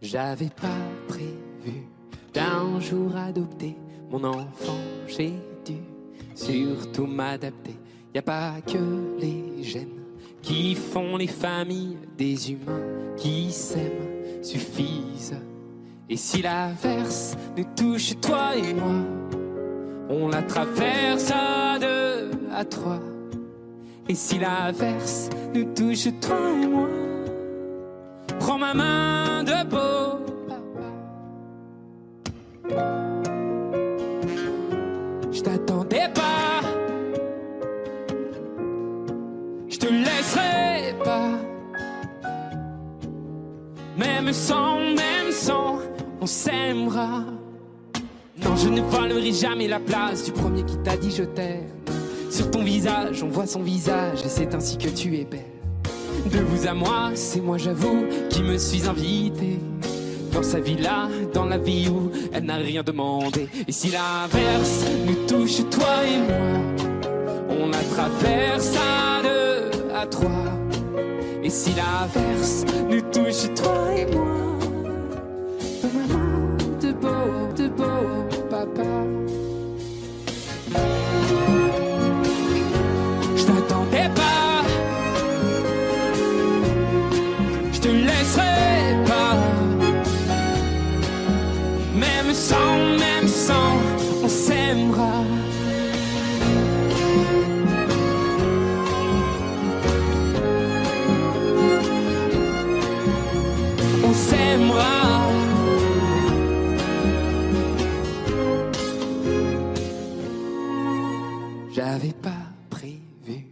J'avais pas prévu d'un jour adopter mon enfant, j'ai dû surtout m'adapter. Y a pas que les gènes qui font les familles, des humains qui s'aiment suffisent. Et si l'averse nous touche, toi et moi, on la traverse à deux, à trois. Et si l'averse nous touche, toi et moi, prends ma main de beau papa. Je t'attendais pas, je te laisserai pas. Même sans, on s'aimera. Non, je ne volerai jamais la place du premier qui t'a dit je t'aime. Sur ton visage, on voit son visage et c'est ainsi que tu es belle. De vous à moi, c'est moi j'avoue qui me suis invité dans sa villa, dans la vie où elle n'a rien demandé. Et si l'averse nous touche, toi et moi, on la traverse à deux, à trois. Et si l'averse nous touche, toi et moi, de maman, de beau papa. Je t'attendais pas, je te laisserai pas. Même sans, on s'aimera. On s'aimera. J'avais pas prévu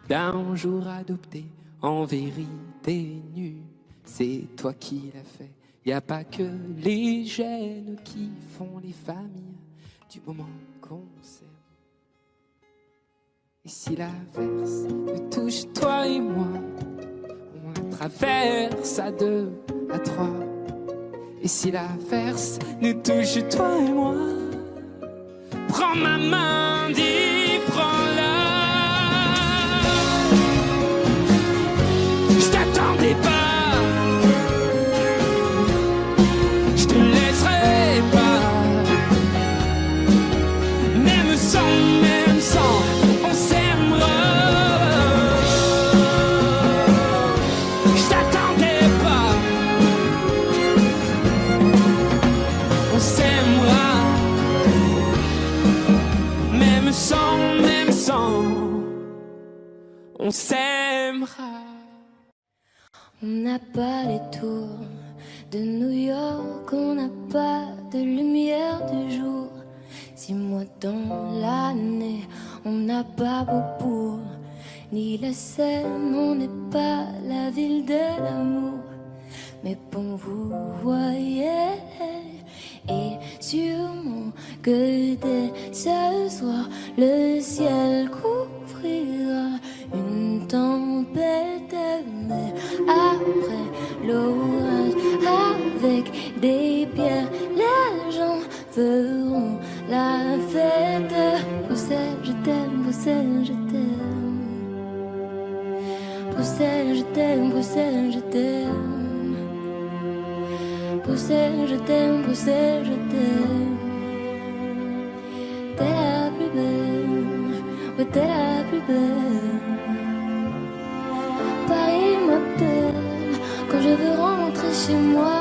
d'un jour adopter, en vérité nu. C'est toi qui l'as fait. Y a pas que les gènes qui font les familles du moment qu'on s'aime. Et si l'averse nous touche, toi et moi, on la traverse à deux, à trois. Et si l'averse nous touche, toi et moi, prends ma main, dis prends-la. Je t'attendais pas. Même sans, on s'aimera. Je t'attendais pas. On s'aimera. Même sans, on s'aimera. On n'a pas les tours de New York, on n'a pas de lumière du jour. mois dans l'année, on n'a pas Beaubourg, ni la Seine, on n'est pas la ville de l'amour. Mais bon, vous voyez, et sûrement que dès ce soir, le ciel couvrira une tempête, mais après l'orage, avec des pierres, les gens feront la fête. Bruxelles, je t'aime, Bruxelles, je t'aime. Bruxelles, je t'aime, Bruxelles, je t'aime. Bruxelles, je t'aime, Bruxelles, je t'aime. T'es la plus belle, ouais, t'es la plus belle. Paris m'appelle quand je veux rentrer chez moi.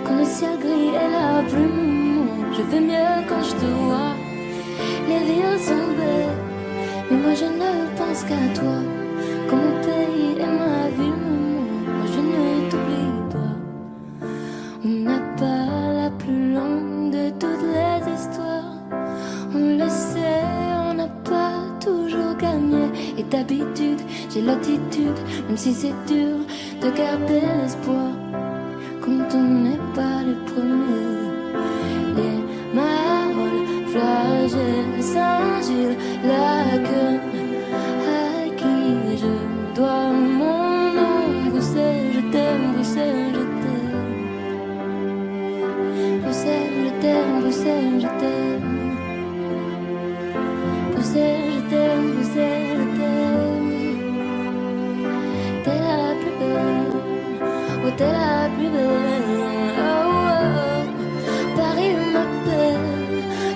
Quand le ciel gris est la plume, je vais mieux quand je te vois. Les villes sont belles, mais moi je ne pense qu'à toi. Quand mon pays est ma ville, moi je ne t'oublie pas. On n'a pas la plus longue de toutes les histoires. On le sait, on n'a pas toujours gagné. Et d'habitude, j'ai l'attitude, même si c'est dur, de garder l'espoir. Quand on n'est pas les premiers. Les Marolles, Flagey, Saint-Gilles, la queue, à qui je dois mon nom. Bruxelles, je t'aime, Bruxelles, je t'aime. Bruxelles, je t'aime, Bruxelles, je t'aime. Bruxelles, je t'aime, Bruxelles, je t'aime. T'es la plus belle, oh t'es la plus belle. Oh, oh. Paris m'appelle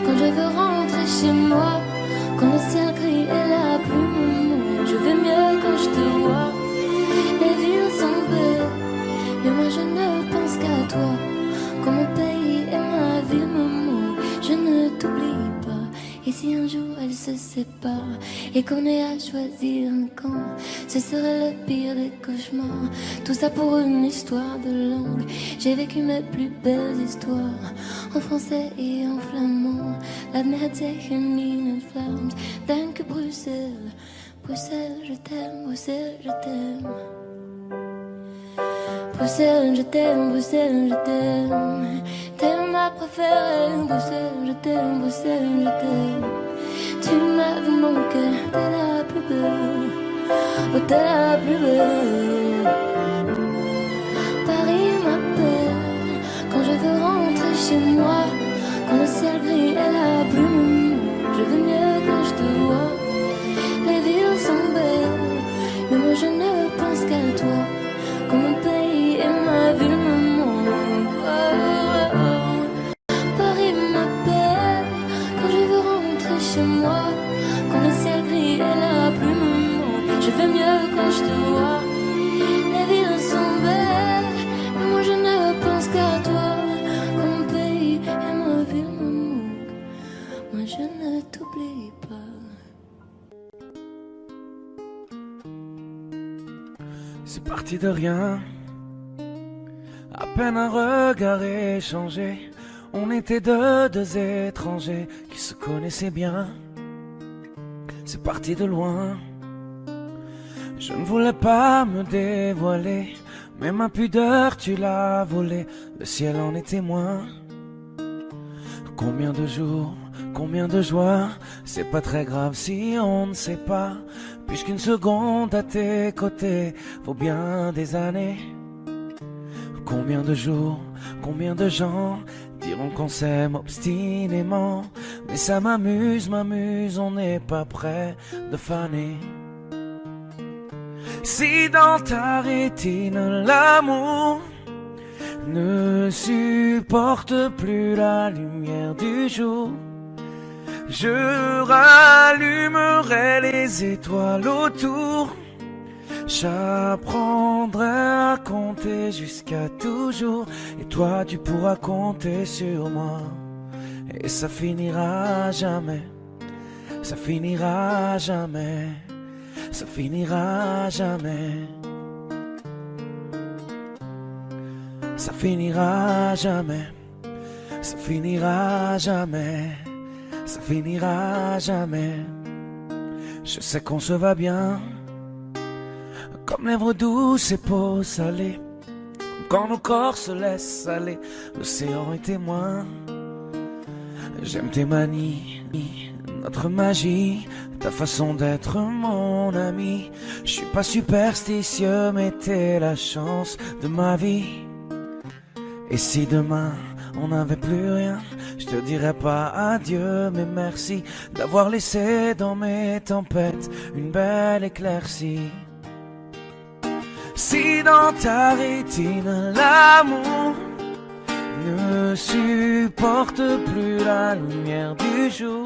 quand je veux rentrer chez moi. Quand le ciel gris est la plume, je vais mieux quand je te vois. Les villes sont belles, mais moi je ne pense qu'à toi. Quand mon pays et ma ville me manquent, je ne t'oublie pas. Et si un jour elles se séparent et qu'on ait à choisir un camp, ce serait le pire des cauchemars. Tout ça pour une histoire de langue. J'ai vécu mes plus belles histoires en français et en flamand. Laat me het zeggen in het Vlaams. Dank u Bruxelles, Bruxelles, je t'aime, Bruxelles, je t'aime. Bruxelles, je t'aime, Bruxelles, je t'aime. T'es ma préférée, Bruxelles, je t'aime, Bruxelles, je t'aime. Tu m'as vu manquer, t'es la plus belle, oh t'es la plus belle. Paris m'appelle quand je veux rentrer chez moi. Quand le ciel gris est la plume, je veux mieux quand je te vois. Les villes sont belles, mais moi je ne pense qu'à toi. Quand mon pays et ma ville me manquent, oh, oh, oh. Paris m'appelle quand je veux rentrer chez moi. Quand le ciel gris est la plume, je vais mieux quand je te vois. Les villes sont belles, mais moi je ne pense qu'à toi. Quand mon pays et ma ville me manquent, moi je ne t'oublie pas. C'est parti de rien, à peine un regard échangé. On était deux étrangers qui se connaissaient bien. C'est parti de loin, je ne voulais pas me dévoiler, mais ma pudeur tu l'as volée, le ciel en est témoin. Combien de jours, combien de joies, c'est pas très grave si on ne sait pas, puisqu'une seconde à tes côtés vaut bien des années. Combien de jours, combien de gens diront qu'on s'aime obstinément, mais ça m'amuse, on n'est pas prêt de faner. Si dans ta rétine l'amour ne supporte plus la lumière du jour, je rallumerai les étoiles autour. J'apprendrai à compter jusqu'à toujours, et toi tu pourras compter sur moi. Et ça finira jamais, ça finira jamais, ça finira jamais. Ça finira jamais, ça finira jamais, ça finira jamais. Je sais qu'on se va bien, comme lèvres douces et peau salée, comme quand nos corps se laissent aller, l'océan est témoin. J'aime tes manies, notre magie, ta façon d'être mon ami. Je suis pas superstitieux, mais t'es la chance de ma vie. Et si demain on n'avait plus rien, je te dirais pas adieu, mais merci d'avoir laissé dans mes tempêtes une belle éclaircie. Si dans ta rétine l'amour ne supporte plus la lumière du jour,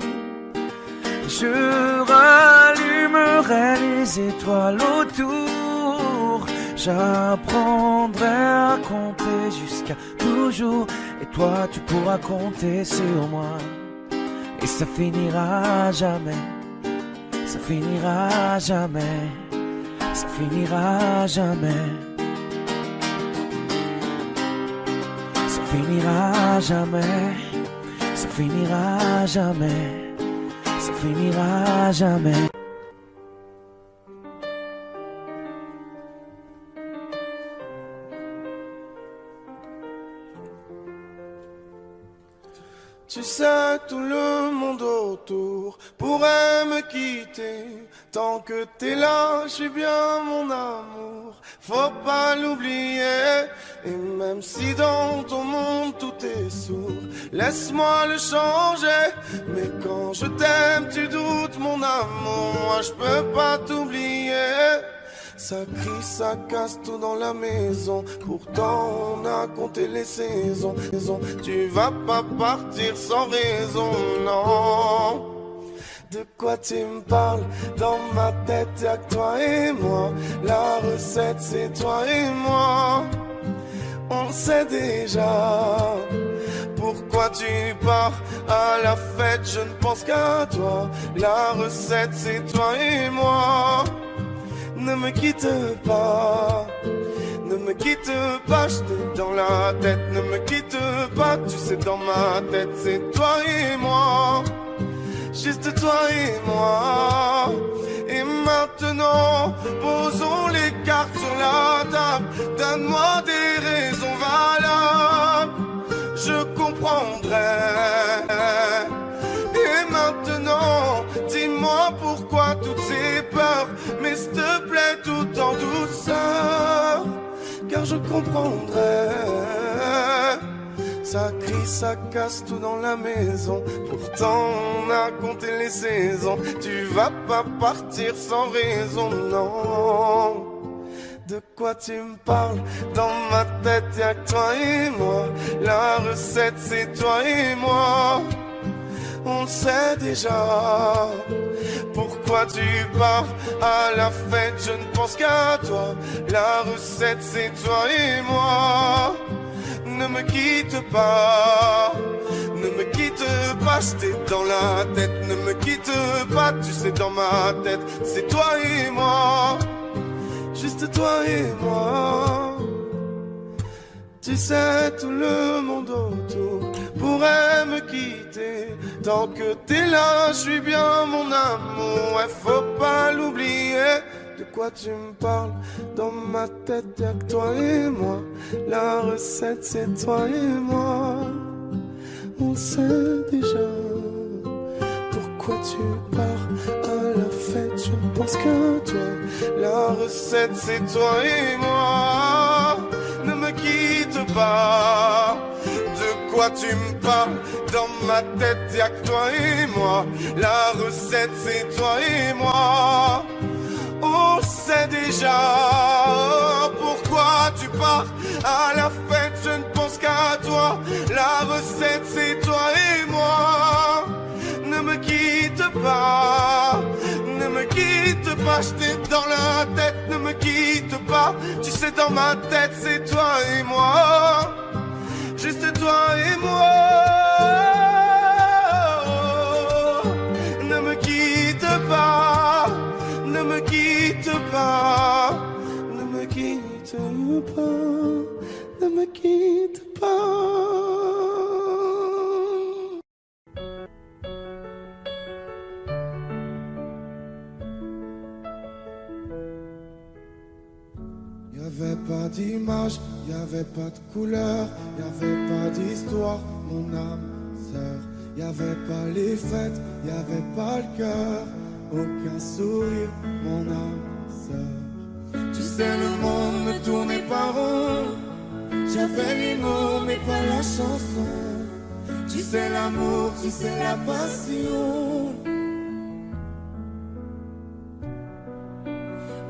je rallumerai les étoiles autour. J'apprendrai à compter jusqu'à toujours, et toi tu pourras compter sur moi. Et ça finira jamais, ça finira jamais, ça finira jamais. Ça finira jamais, ça finira jamais, ça finira jamais. Tu sais, tout le monde autour pourrait me quitter. Tant que t'es là, je suis bien mon amour, faut pas l'oublier. Et même si dans ton monde tout est sourd, laisse-moi le changer. Mais quand je t'aime, tu doutes mon amour, moi je peux pas t'oublier. Ça crie, ça casse tout dans la maison. Pourtant on a compté les saisons. Tu vas pas partir sans raison, non. De quoi tu me parles? Dans ma tête y'a que toi et moi. La recette c'est toi et moi. On sait déjà pourquoi tu pars à la fête. Je ne pense qu'à toi. La recette c'est toi et moi. Ne me quitte pas, ne me quitte pas, je t'ai dans la tête. Ne me quitte pas, tu sais dans ma tête c'est toi et moi, juste toi et moi. Et maintenant, posons les cartes sur la table. Donne-moi des raisons valables, je comprendrai. Et maintenant, dis-moi pourquoi toutes ces peurs, mais s'il te plaît tout en douceur, car je comprendrai. Ça crie, ça casse tout dans la maison. Pourtant on a compté les saisons. Tu vas pas partir sans raison, non. De quoi tu me parles? Dans ma tête y'a que toi et moi. La recette c'est toi et moi. On le sait déjà. Pourquoi tu pars à la fête? Je ne pense qu'à toi. La recette c'est toi et moi. Ne me quitte pas, ne me quitte pas, je t'ai dans la tête. Ne me quitte pas, tu sais dans ma tête c'est toi et moi, juste toi et moi. Tu sais, tout le monde autour pourrait me quitter. Tant que t'es là, je suis bien mon amour, ouais, faut pas l'oublier. De quoi tu me parles? Dans ma tête y'a que toi et moi. La recette c'est toi et moi. On sait déjà. Pourquoi tu pars à la fête? Je ne pense qu'à toi. La recette c'est toi et moi. Ne me quitte pas. De quoi tu me parles? Dans ma tête y'a que toi et moi. La recette c'est toi et moi. On sait déjà pourquoi tu pars à la fête. Je ne pense qu'à toi. La recette c'est toi et moi. Ne me quitte pas, ne me quitte pas, je t'ai dans la tête. Ne me quitte pas, tu sais dans ma tête c'est toi et moi, juste toi et moi. Ne me quitte pas, ne me quitte pas, ne me quitte pas, ne me quitte pas. pas d'image, y avait pas de couleur, y avait pas d'histoire, mon âme sœur. Y avait pas les fêtes, y avait pas le cœur, aucun sourire, mon âme sœur. Tu sais, le monde me tournait pas rond, j'avais les mots mais pas la chanson. Tu sais l'amour, tu sais la passion.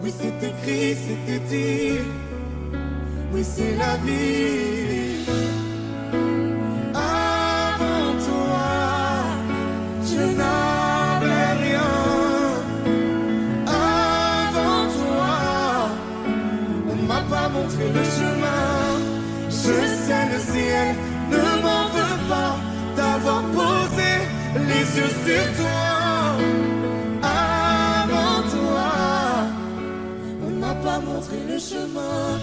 Oui, c'est écrit, c'était dit. Oui, c'est la vie. Avant toi, je n'avais rien. Avant toi, on m'a pas montré le chemin. Je sais, le ciel ne m'en veut pas d'avoir posé les yeux sur toi. Avant toi, on m'a pas montré le chemin.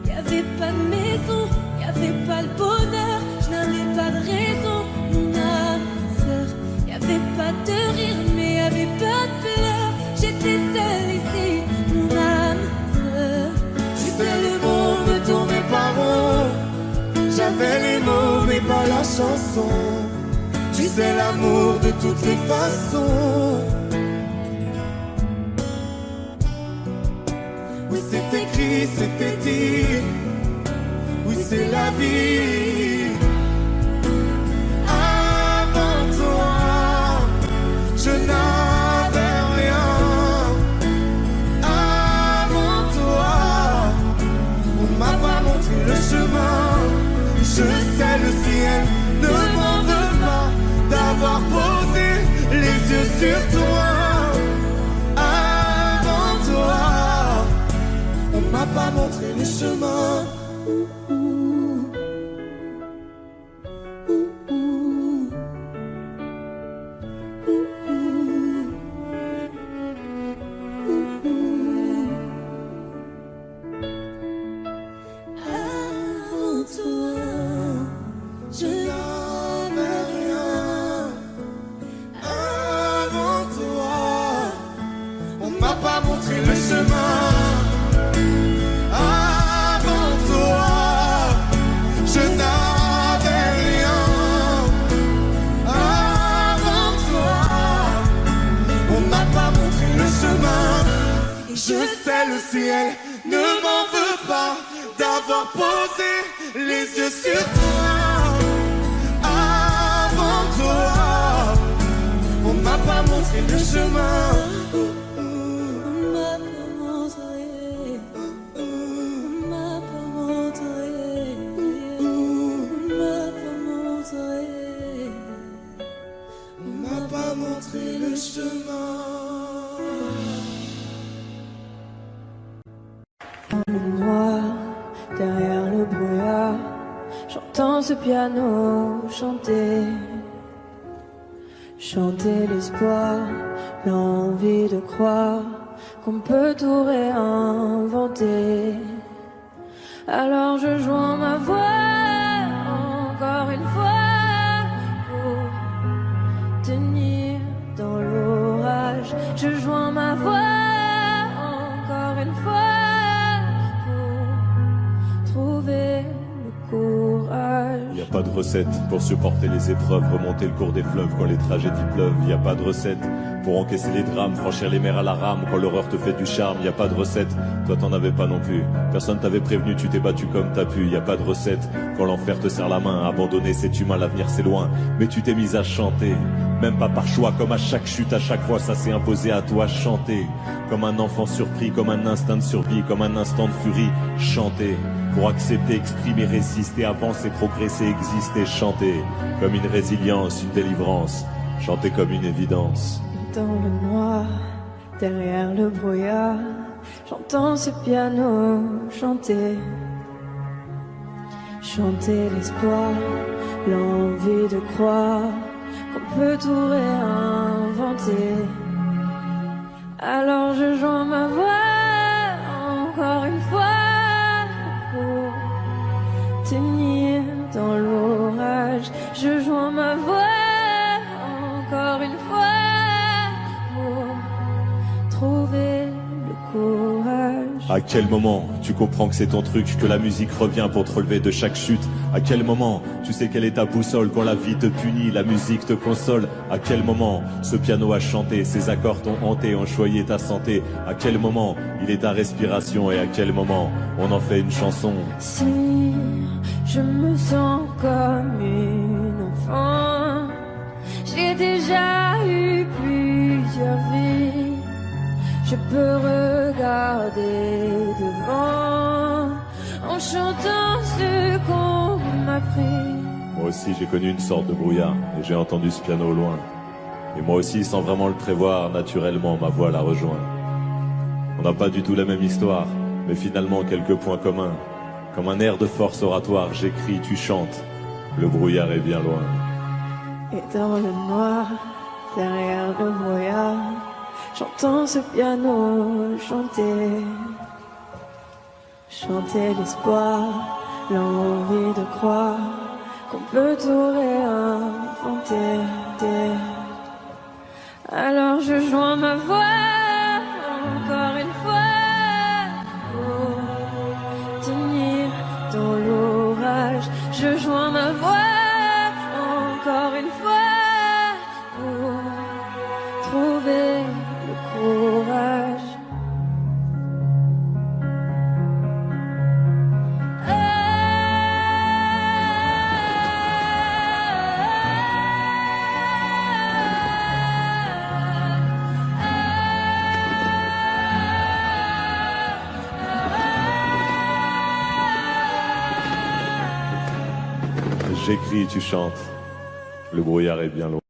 Y'avait pas de maison, y'avait pas le bonheur, je n'avais pas de raison, mon âme sœur. Y'avait pas de rire, mais y'avait pas de pleurs. J'étais seule ici, mon âme sœur. Tu sais, le monde ne tournait pas rond. J'avais les mots, mais pas la chanson. Tu sais, l'amour de toutes les façons. Oui, c'est écrit, c'était dit. Oui, c'est la vie. Avant toi, je n'avais rien. Avant toi, on m'a pas montré le chemin. Je sais, le ciel ne m'en veut pas d'avoir posé les yeux sur toi. Avant toi, on m'a pas montré le chemin. Avant toi, je n'avais rien. Avant toi, on m'a pas montré le chemin. Avant toi, je n'avais rien. Avant toi, on m'a pas montré le chemin. Je sais, le ciel ne m'en veut pas d'avoir posé les yeux sur toi. Avant toi, on m'a pas montré le chemin. on m'a pas montré, on m'a pas montré, on m'a pas montré, On m'a pas montré le chemin. Le noir, derrière le brouillard, j'entends ce piano chanter. Chanter l'espoir, l'envie de croire qu'on peut tout réinventer. Alors je joins ma voix encore une fois pour tenir dans l'orage. Je joins ma voix encore une fois pour trouver le courage. Y a pas de recette pour supporter les épreuves, remonter le cours des fleuves quand les tragédies pleuvent. Y a pas de recette pour encaisser les drames, franchir les mers à la rame quand l'horreur te fait du charme. Y a pas de recette, toi t'en avais pas non plus. Personne t'avait prévenu, tu t'es battu comme t'as pu. Y a pas de recette quand l'enfer te serre la main. Abandonné c'est humain, l'avenir c'est loin, mais tu t'es mise à chanter. Même pas par choix, comme à chaque chute, à chaque fois ça s'est imposé à toi. Chanter comme un enfant surpris, comme un instinct de survie, comme un instant de furie. Chanter pour accepter, exprimer, résister, avancer, progresser, exister. Chanter comme une résilience, une délivrance. Chanter comme une évidence. Dans le noir, derrière le brouillard, j'entends ce piano chanter. Chanter l'espoir, l'envie de croire qu'on peut tout réinventer. Alors je joins ma voix encore une fois pour À quel moment tu comprends que c'est ton truc, que la musique revient pour te relever de chaque chute? À quel moment tu sais quelle est ta boussole quand la vie te punit, la musique te console? À quel moment ce piano a chanté, ses accords t'ont hanté, ont choyé ta santé? À quel moment il est ta respiration et à quel moment on en fait une chanson? Si je me sens comme une enfant, j'ai déjà eu plusieurs vies. Je peux regarder devant en chantant ce qu'on m'a pris. Moi aussi j'ai connu une sorte de brouillard et j'ai entendu ce piano au loin. Et moi aussi, sans vraiment le prévoir, naturellement ma voix la rejoint. On n'a pas du tout la même histoire, mais finalement quelques points communs. Comme un air de force oratoire, j'écris, tu chantes, le brouillard est bien loin. Et dans le noir, derrière le brouillard, j'entends ce piano chanter. Chanter l'espoir, l'envie de croire qu'on peut tout réinventer. Alors je joins ma voix encore une fois pour tenir dans l'orage. Je joins ma voix encore une fois pour trouver le courage. J'écris, tu chantes, le brouillard est bien loin.